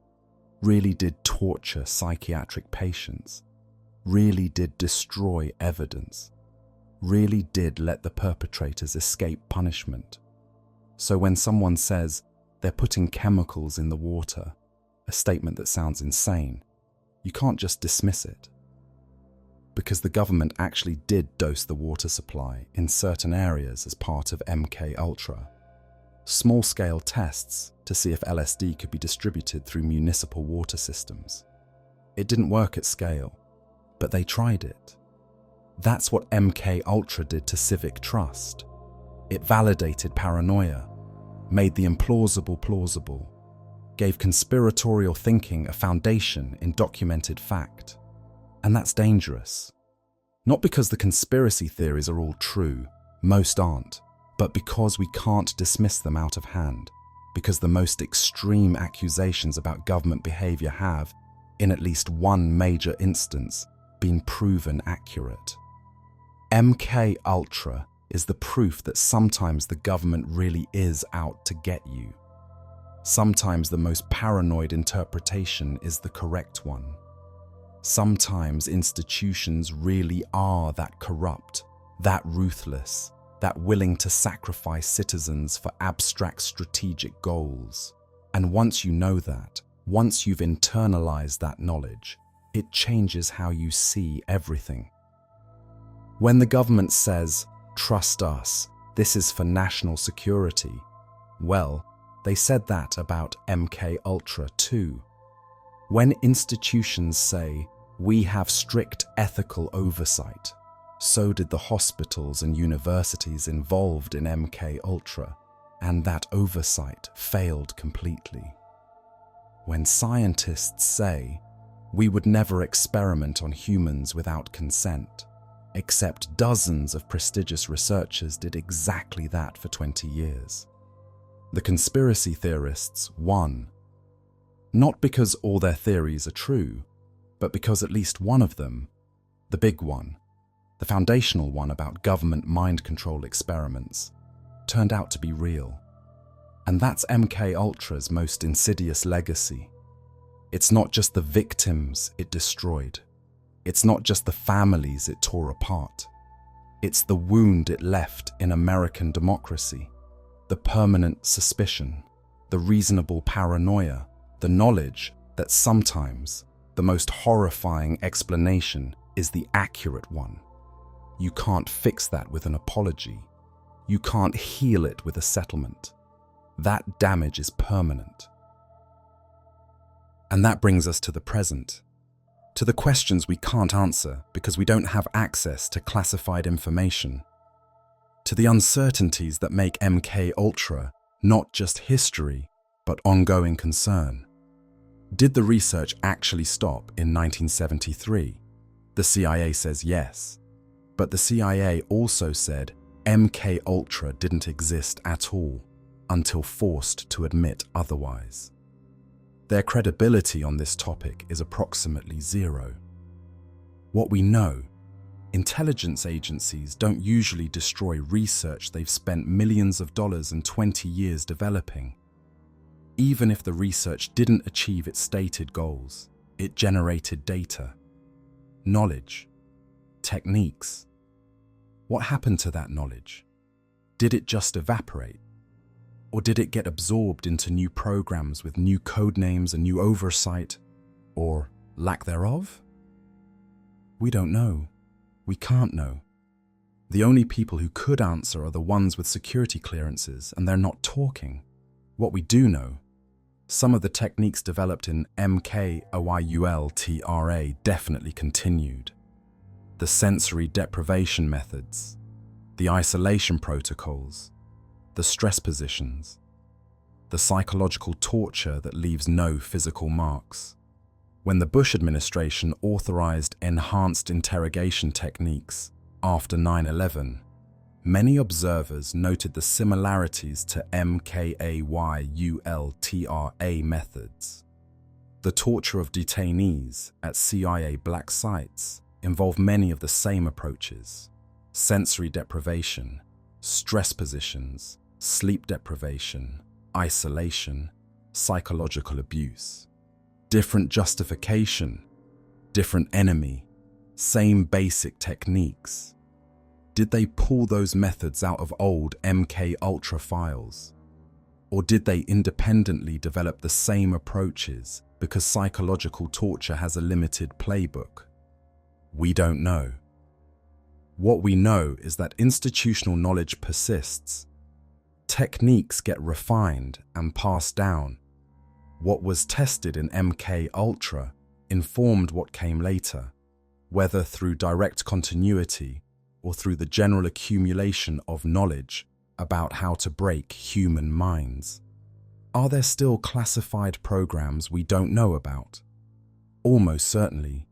really did torture psychiatric patients, really did destroy evidence, really did let the perpetrators escape punishment. So when someone says they're putting chemicals in the water, a statement that sounds insane, you can't just dismiss it. Because the government actually did dose the water supply in certain areas as part of MK Ultra. Small-scale tests to see if LSD could be distributed through municipal water systems. It didn't work at scale, but they tried it. That's what MK Ultra did to civic trust. It validated paranoia, made the implausible plausible, gave conspiratorial thinking a foundation in documented fact. And that's dangerous. Not because the conspiracy theories are all true, most aren't, but because we can't dismiss them out of hand, because the most extreme accusations about government behavior have, in at least one major instance, been proven accurate. MK Ultra is the proof that sometimes the government really is out to get you. Sometimes the most paranoid interpretation is the correct one. Sometimes institutions really are that corrupt, that ruthless, that willing to sacrifice citizens for abstract strategic goals. And once you know that, once you've internalized that knowledge, it changes how you see everything. When the government says, "Trust us, this is for national security," well, they said that about MK Ultra too. When institutions say, "We have strict ethical oversight," so did the hospitals and universities involved in MK Ultra, and that oversight failed completely. When scientists say, "We would never experiment on humans without consent," except dozens of prestigious researchers did exactly that for 20 years. The conspiracy theorists won. Not because all their theories are true, but because at least one of them, the big one, the foundational one about government mind control experiments, turned out to be real. And that's MK Ultra's most insidious legacy. It's not just the victims it destroyed. It's not just the families it tore apart. It's the wound it left in American democracy, the permanent suspicion, the reasonable paranoia, the knowledge that sometimes the most horrifying explanation is the accurate one. You can't fix that with an apology. You can't heal it with a settlement. That damage is permanent. And that brings us to the present, to the questions we can't answer because we don't have access to classified information, to the uncertainties that make MK Ultra not just history, but ongoing concern. Did the research actually stop in 1973? The CIA says yes, but the CIA also said MK Ultra didn't exist at all until forced to admit otherwise. Their credibility on this topic is approximately zero. What we know, intelligence agencies don't usually destroy research they've spent millions of dollars and 20 years developing. Even if the research didn't achieve its stated goals, it generated data, knowledge, techniques. What happened to that knowledge? Did it just evaporate? Or did it get absorbed into new programs with new code names and new oversight, or lack thereof? We don't know. We can't know. The only people who could answer are the ones with security clearances, and they're not talking. What we do know, some of the techniques developed in MK Ultra definitely continued. The sensory deprivation methods, the isolation protocols, the stress positions, the psychological torture that leaves no physical marks. When the Bush administration authorized enhanced interrogation techniques after 9/11, Many observers noted the similarities to MKAYULTRA methods. The torture of detainees at CIA black sites involved many of the same approaches: sensory deprivation, stress positions, sleep deprivation, isolation, psychological abuse. Different justification, different enemy, same basic techniques. Did they pull those methods out of old MK Ultra files? Or did they independently develop the same approaches because psychological torture has a limited playbook? We don't know. What we know is that institutional knowledge persists. Techniques get refined and passed down. What was tested in MK Ultra informed what came later, whether through direct continuity or through the general accumulation of knowledge about how to break human minds. Are there still classified programs we don't know about? Almost certainly.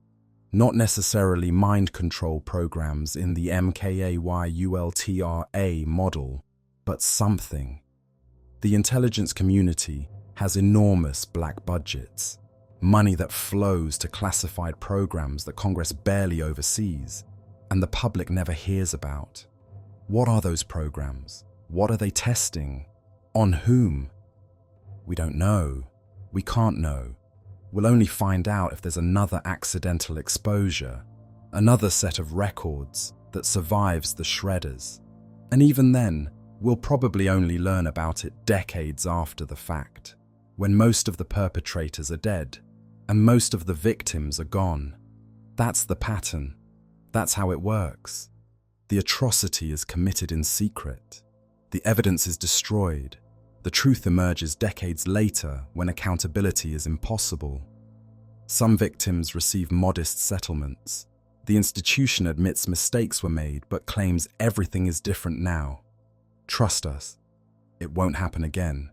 Not necessarily mind control programs in the MKAYULTRA model, but something. The intelligence community has enormous black budgets, money that flows to classified programs that Congress barely oversees, and the public never hears about. What are those programs? What are they testing? On whom? We don't know. We can't know. We'll only find out if there's another accidental exposure, another set of records that survives the shredders. And even then, we'll probably only learn about it decades after the fact, when most of the perpetrators are dead and most of the victims are gone. That's the pattern. That's how it works. The atrocity is committed in secret. The evidence is destroyed. The truth emerges decades later when accountability is impossible. Some victims receive modest settlements. The institution admits mistakes were made but claims everything is different now. Trust us, it won't happen again.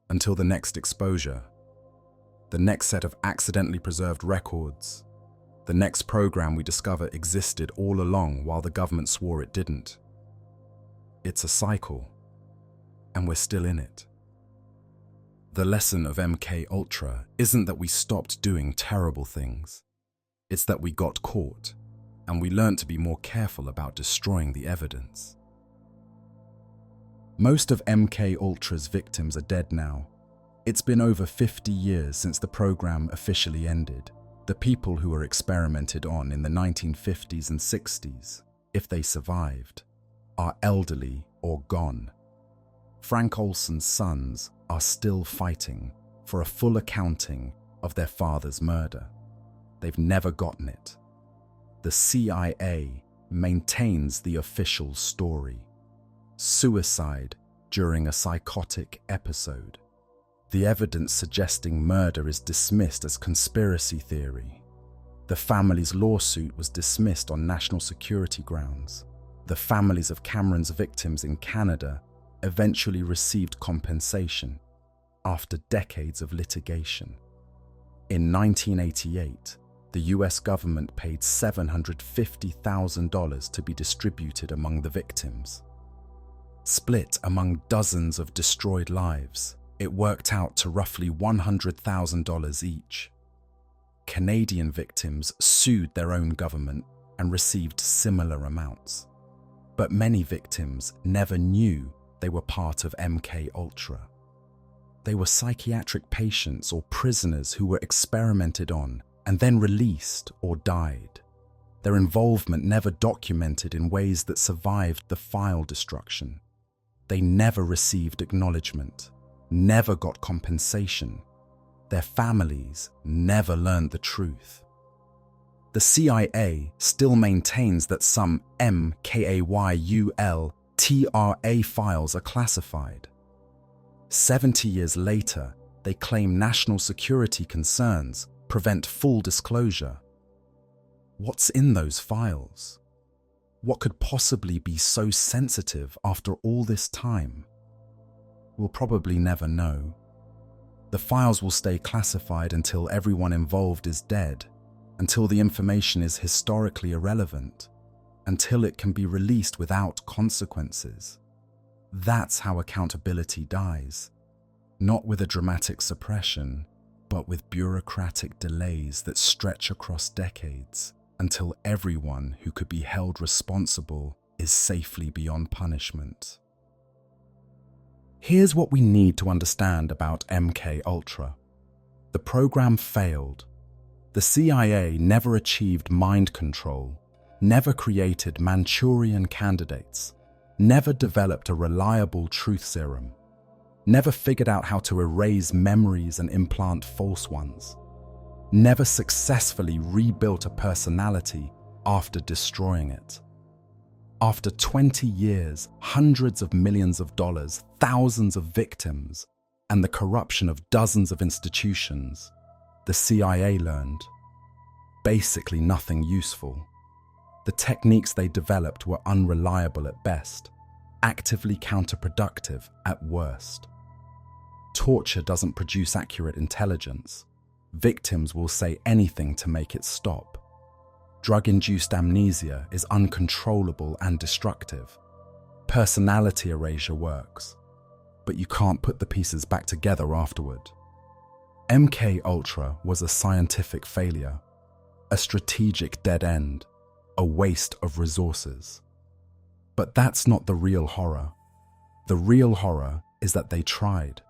Until the next exposure. The next set of accidentally preserved records. The next program we discover existed all along while the government swore it didn't. It's a cycle, and we're still in it. The lesson of MK Ultra isn't that we stopped doing terrible things. It's that we got caught, and we learned to be more careful about destroying the evidence. Most of MK Ultra's victims are dead now. It's been over 50 years since the program officially ended. The people who were experimented on in the 1950s and 60s, if they survived, are elderly or gone. Frank Olson's sons are still fighting for a full accounting of their father's murder. They've never gotten it. The CIA maintains the official story: suicide during a psychotic episode. The evidence suggesting murder is dismissed as conspiracy theory. The family's lawsuit was dismissed on national security grounds. The families of Cameron's victims in Canada eventually received compensation after decades of litigation. In 1988, the US government paid $750,000 to be distributed among the victims. Split among dozens of destroyed lives, it worked out to roughly $100,000 each. Canadian victims sued their own government and received similar amounts. But many victims never knew they were part of MK Ultra. They were psychiatric patients or prisoners who were experimented on and then released or died. Their involvement never documented in ways that survived the file destruction. They never received acknowledgement, never got compensation. Their families never learned the truth. The CIA still maintains that some MKAYULTRA files are classified. 70 years later, they claim national security concerns prevent full disclosure. What's in those files? What could possibly be so sensitive after all this time? We'll probably never know. The files will stay classified until everyone involved is dead, until the information is historically irrelevant. until it can be released without consequences. That's how accountability dies. Not with a dramatic suppression, but with bureaucratic delays that stretch across decades until everyone who could be held responsible is safely beyond punishment. Here's what we need to understand about MK-Ultra. The program failed. The CIA never achieved mind control, never created Manchurian candidates, never developed a reliable truth serum, never figured out how to erase memories and implant false ones, never successfully rebuilt a personality after destroying it. After 20 years, hundreds of millions of dollars, thousands of victims, and the corruption of dozens of institutions, the CIA learned basically nothing useful. The techniques they developed were unreliable at best, actively counterproductive at worst. Torture doesn't produce accurate intelligence. Victims will say anything to make it stop. Drug-induced amnesia is uncontrollable and destructive. Personality erasure works, but you can't put the pieces back together afterward. MK-Ultra was a scientific failure, a strategic dead end, a waste of resources. But that's not the real horror. The real horror is that they tried,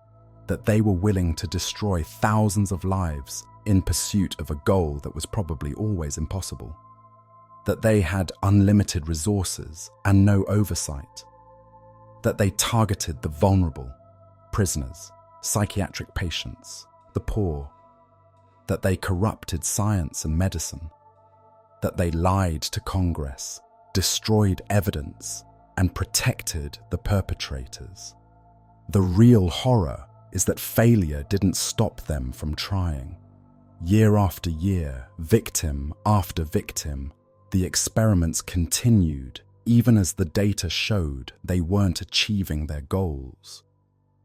that they were willing to destroy thousands of lives in pursuit of a goal that was probably always impossible. That they had unlimited resources and no oversight. That they targeted the vulnerable, prisoners, psychiatric patients, the poor. That they corrupted science and medicine. That they lied to Congress, destroyed evidence, and protected the perpetrators. The real horror is that failure didn't stop them from trying. Year after year, victim after victim, the experiments continued even as the data showed they weren't achieving their goals.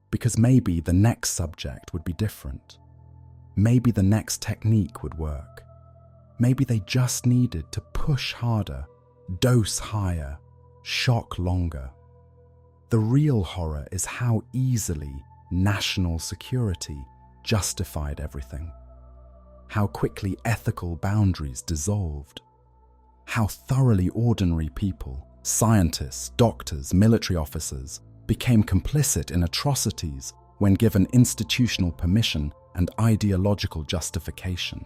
Because maybe the next subject would be different. Maybe the next technique would work. Maybe they just needed to push harder, dose higher, shock longer. The real horror is how easily national security justified everything. How quickly ethical boundaries dissolved. How thoroughly ordinary people, scientists, doctors, military officers, became complicit in atrocities when given institutional permission and ideological justification.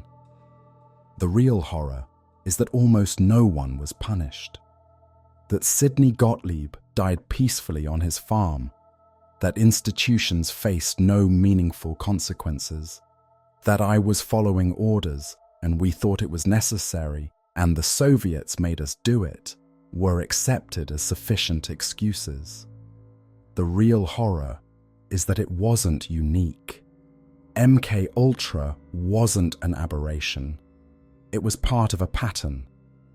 The real horror is that almost no one was punished. That Sidney Gottlieb died peacefully on his farm. That institutions faced no meaningful consequences. That I was following orders and we thought it was necessary and the Soviets made us do it were accepted as sufficient excuses. The real horror is that it wasn't unique. MK-Ultra wasn't an aberration. It was part of a pattern.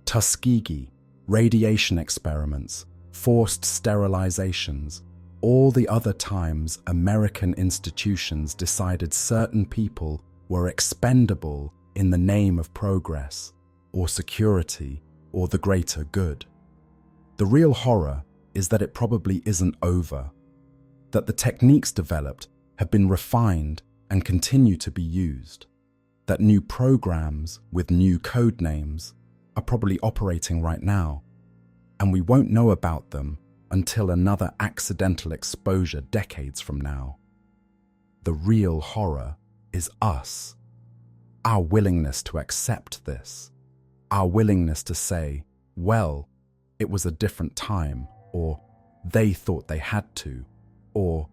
Tuskegee, radiation experiments, forced sterilizations, all the other times American institutions decided certain people were expendable in the name of progress, or security, or the greater good. The real horror is that it probably isn't over, that the techniques developed have been refined and continue to be used, that new programs with new code names are probably operating right now, and we won't know about them until another accidental exposure decades from now. The real horror is us, our willingness to accept this, our willingness to say, well, it was a different time, or they thought they had to, or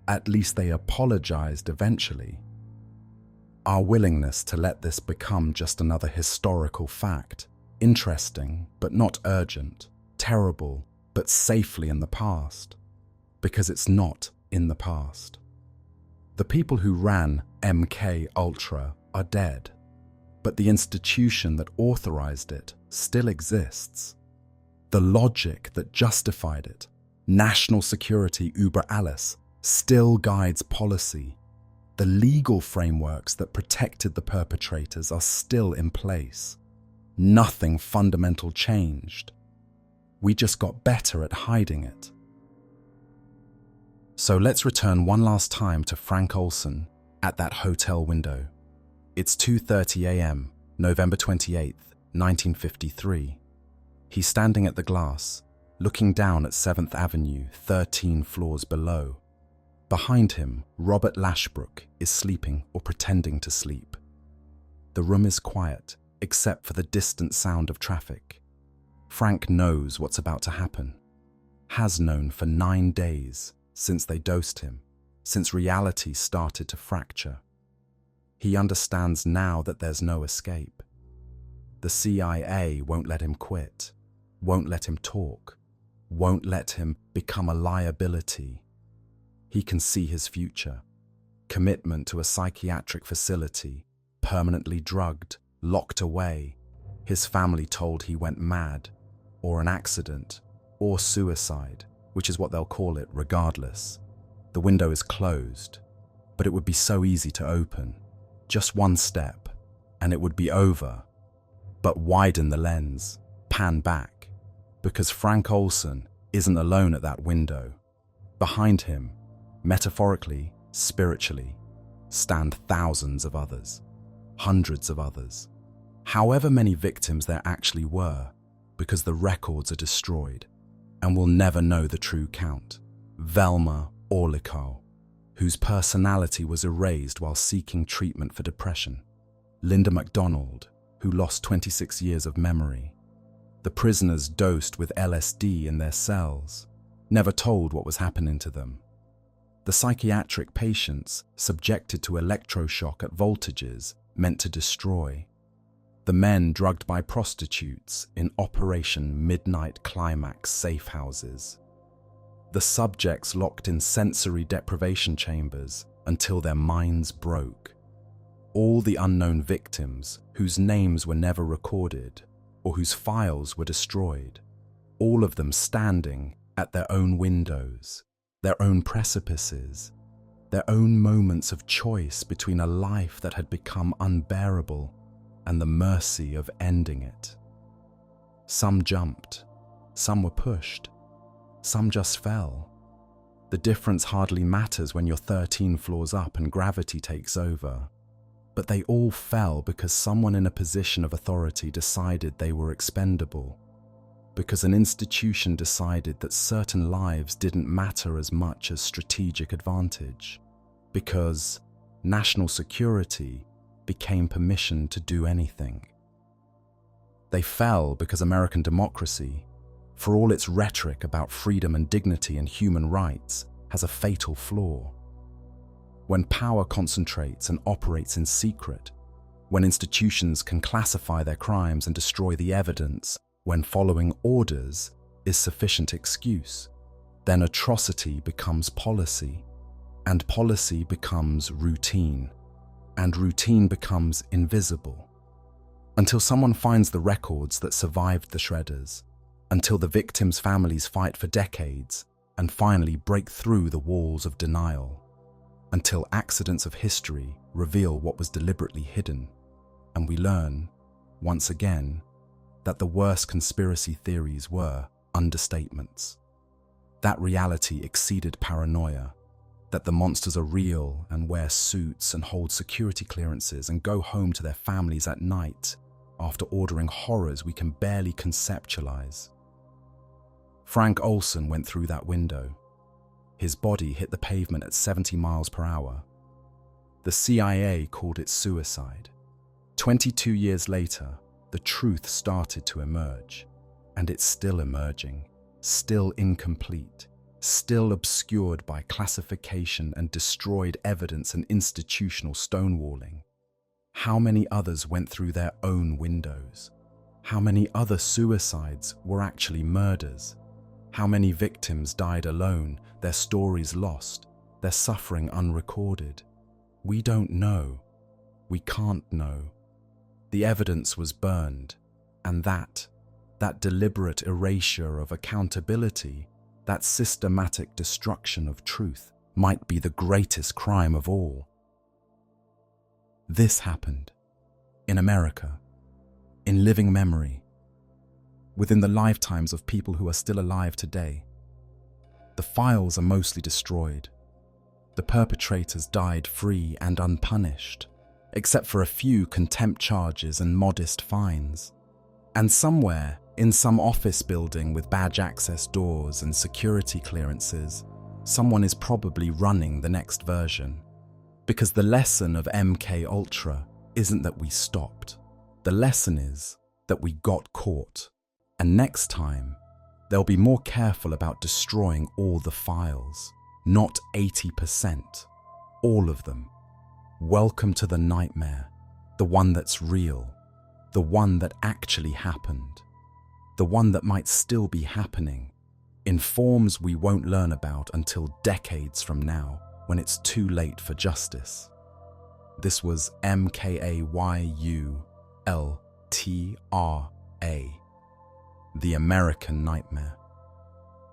at least they apologized eventually. Our willingness to let this become just another historical fact, interesting but not urgent, terrible but safely in the past, because it's not in the past. The people who ran MK-Ultra are dead, but the institution that authorized it still exists. The logic that justified it, national security über alles, still guides policy. The legal frameworks that protected the perpetrators are still in place. Nothing fundamental changed. We just got better at hiding it. So let's return one last time to Frank Olson at that hotel window. It's 2:30 a.m., November 28th, 1953. He's standing at the glass, looking down at 7th Avenue, 13 floors below. Behind him, Robert Lashbrook is sleeping or pretending to sleep. The room is quiet, except for the distant sound of traffic. Frank knows what's about to happen. Has known for 9 days, since they dosed him, since reality started to fracture. He understands now that there's no escape. The CIA won't let him quit, won't let him talk, won't let him become a liability. He can see his future. Commitment to a psychiatric facility, permanently drugged, locked away. His family told he went mad, or an accident, or suicide, which is what they'll call it regardless. The window is closed, but it would be so easy to open. Just one step, and it would be over. But widen the lens, pan back, because Frank Olson isn't alone at that window. Behind him, metaphorically, spiritually, stand thousands of others, hundreds of others. However many victims there actually were, because the records are destroyed, and we'll never know the true count. Velma Orlikow, whose personality was erased while seeking treatment for depression. Linda MacDonald, who lost 26 years of memory. The prisoners dosed with LSD in their cells, never told what was happening to them. The psychiatric patients subjected to electroshock at voltages meant to destroy. The men drugged by prostitutes in Operation Midnight Climax safe houses. The subjects locked in sensory deprivation chambers until their minds broke. All the unknown victims whose names were never recorded or whose files were destroyed, all of them standing at their own windows, their own precipices, their own moments of choice between a life that had become unbearable and the mercy of ending it. Some jumped, some were pushed, some just fell. The difference hardly matters when you're 13 floors up and gravity takes over. But they all fell because someone in a position of authority decided they were expendable, because an institution decided that certain lives didn't matter as much as strategic advantage, because national security became permission to do anything. They fell because American democracy, for all its rhetoric about freedom and dignity and human rights, has a fatal flaw. When power concentrates and operates in secret, when institutions can classify their crimes and destroy the evidence, when following orders is sufficient excuse, then atrocity becomes policy, and policy becomes routine, and routine becomes invisible. Until someone finds the records that survived the shredders, until the victims' families fight for decades and finally break through the walls of denial, until accidents of history reveal what was deliberately hidden, and we learn, once again, that the worst conspiracy theories were understatements. That reality exceeded paranoia, that the monsters are real and wear suits and hold security clearances and go home to their families at night after ordering horrors we can barely conceptualize. Frank Olson went through that window. His body hit the pavement at 70 miles per hour. The CIA called it suicide. 22 years later, the truth started to emerge, and it's still emerging, still incomplete, still obscured by classification and destroyed evidence and institutional stonewalling. How many others went through their own windows? How many other suicides were actually murders? How many victims died alone, their stories lost, their suffering unrecorded? We don't know. We can't know. The evidence was burned, and that deliberate erasure of accountability, that systematic destruction of truth, might be the greatest crime of all. This happened in America, in living memory. within the lifetimes of people who are still alive today. The files are mostly destroyed. The perpetrators died free and unpunished, except for a few contempt charges and modest fines. And somewhere, in some office building with badge access doors and security clearances, someone is probably running the next version. Because the lesson of MK Ultra isn't that we stopped. The lesson is that we got caught. And next time, they'll be more careful about destroying all the files, not 80%, all of them. Welcome to the nightmare, the one that's real, the one that actually happened, the one that might still be happening, in forms we won't learn about until decades from now, when it's too late for justice. This was MKAYULTRA, the American Nightmare.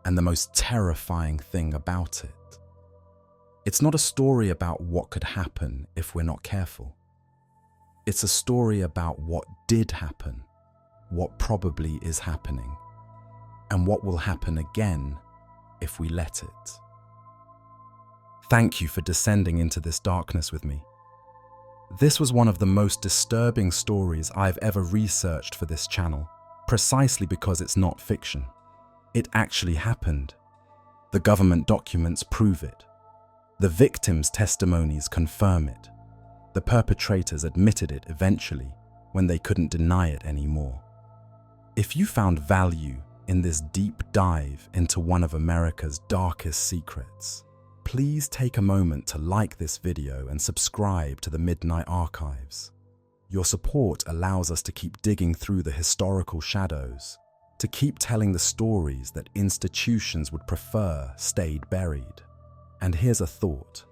And the most terrifying thing about it, it's not a story about what could happen if we're not careful. It's a story about what did happen, what probably is happening, and what will happen again if we let it. Thank you for descending into this darkness with me. This was one of the most disturbing stories I've ever researched for this channel, precisely because it's not fiction. It actually happened. The government documents prove it. The victims' testimonies confirm it. The perpetrators admitted it eventually when they couldn't deny it anymore. If you found value in this deep dive into one of America's darkest secrets, please take a moment to like this video and subscribe to the Midnight Archives. Your support allows us to keep digging through the historical shadows, to keep telling the stories that institutions would prefer stayed buried. And here's a thought.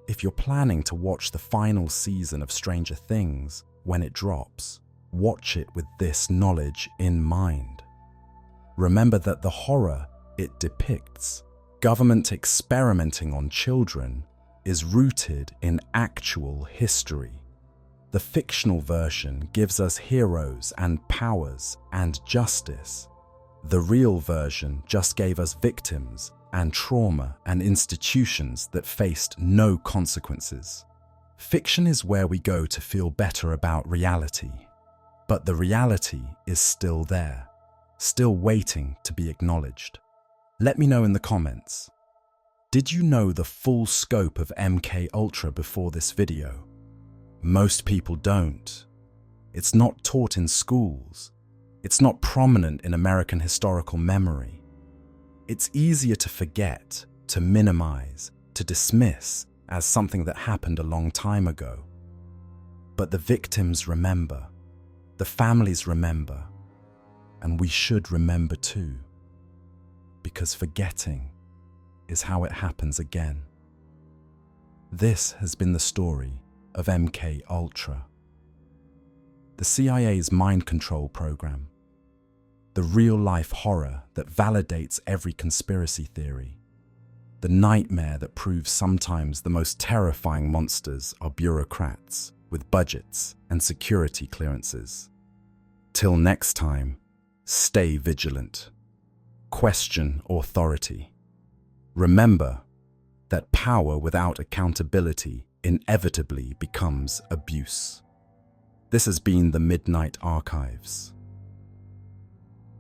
If you're planning to watch the final season of Stranger Things when it drops, watch it with this knowledge in mind. Remember that the horror it depicts, government experimenting on children, is rooted in actual history. The fictional version gives us heroes and powers and justice. The real version just gave us victims and trauma and institutions that faced no consequences. Fiction is where we go to feel better about reality, but the reality is still there, still waiting to be acknowledged. Let me know in the comments. Did you know the full scope of MK Ultra before this video? Most people don't. It's not taught in schools. It's not prominent in American historical memory. It's easier to forget, to minimize, to dismiss as something that happened a long time ago. But the victims remember, the families remember, and we should remember too. Because forgetting is how it happens again. This has been the story of MK Ultra. The CIA's mind control program. The real-life horror that validates every conspiracy theory. The nightmare that proves sometimes the most terrifying monsters are bureaucrats with budgets and security clearances. Till next time, stay vigilant. Question authority. Remember that power without accountability inevitably becomes abuse. This has been the Midnight Archives.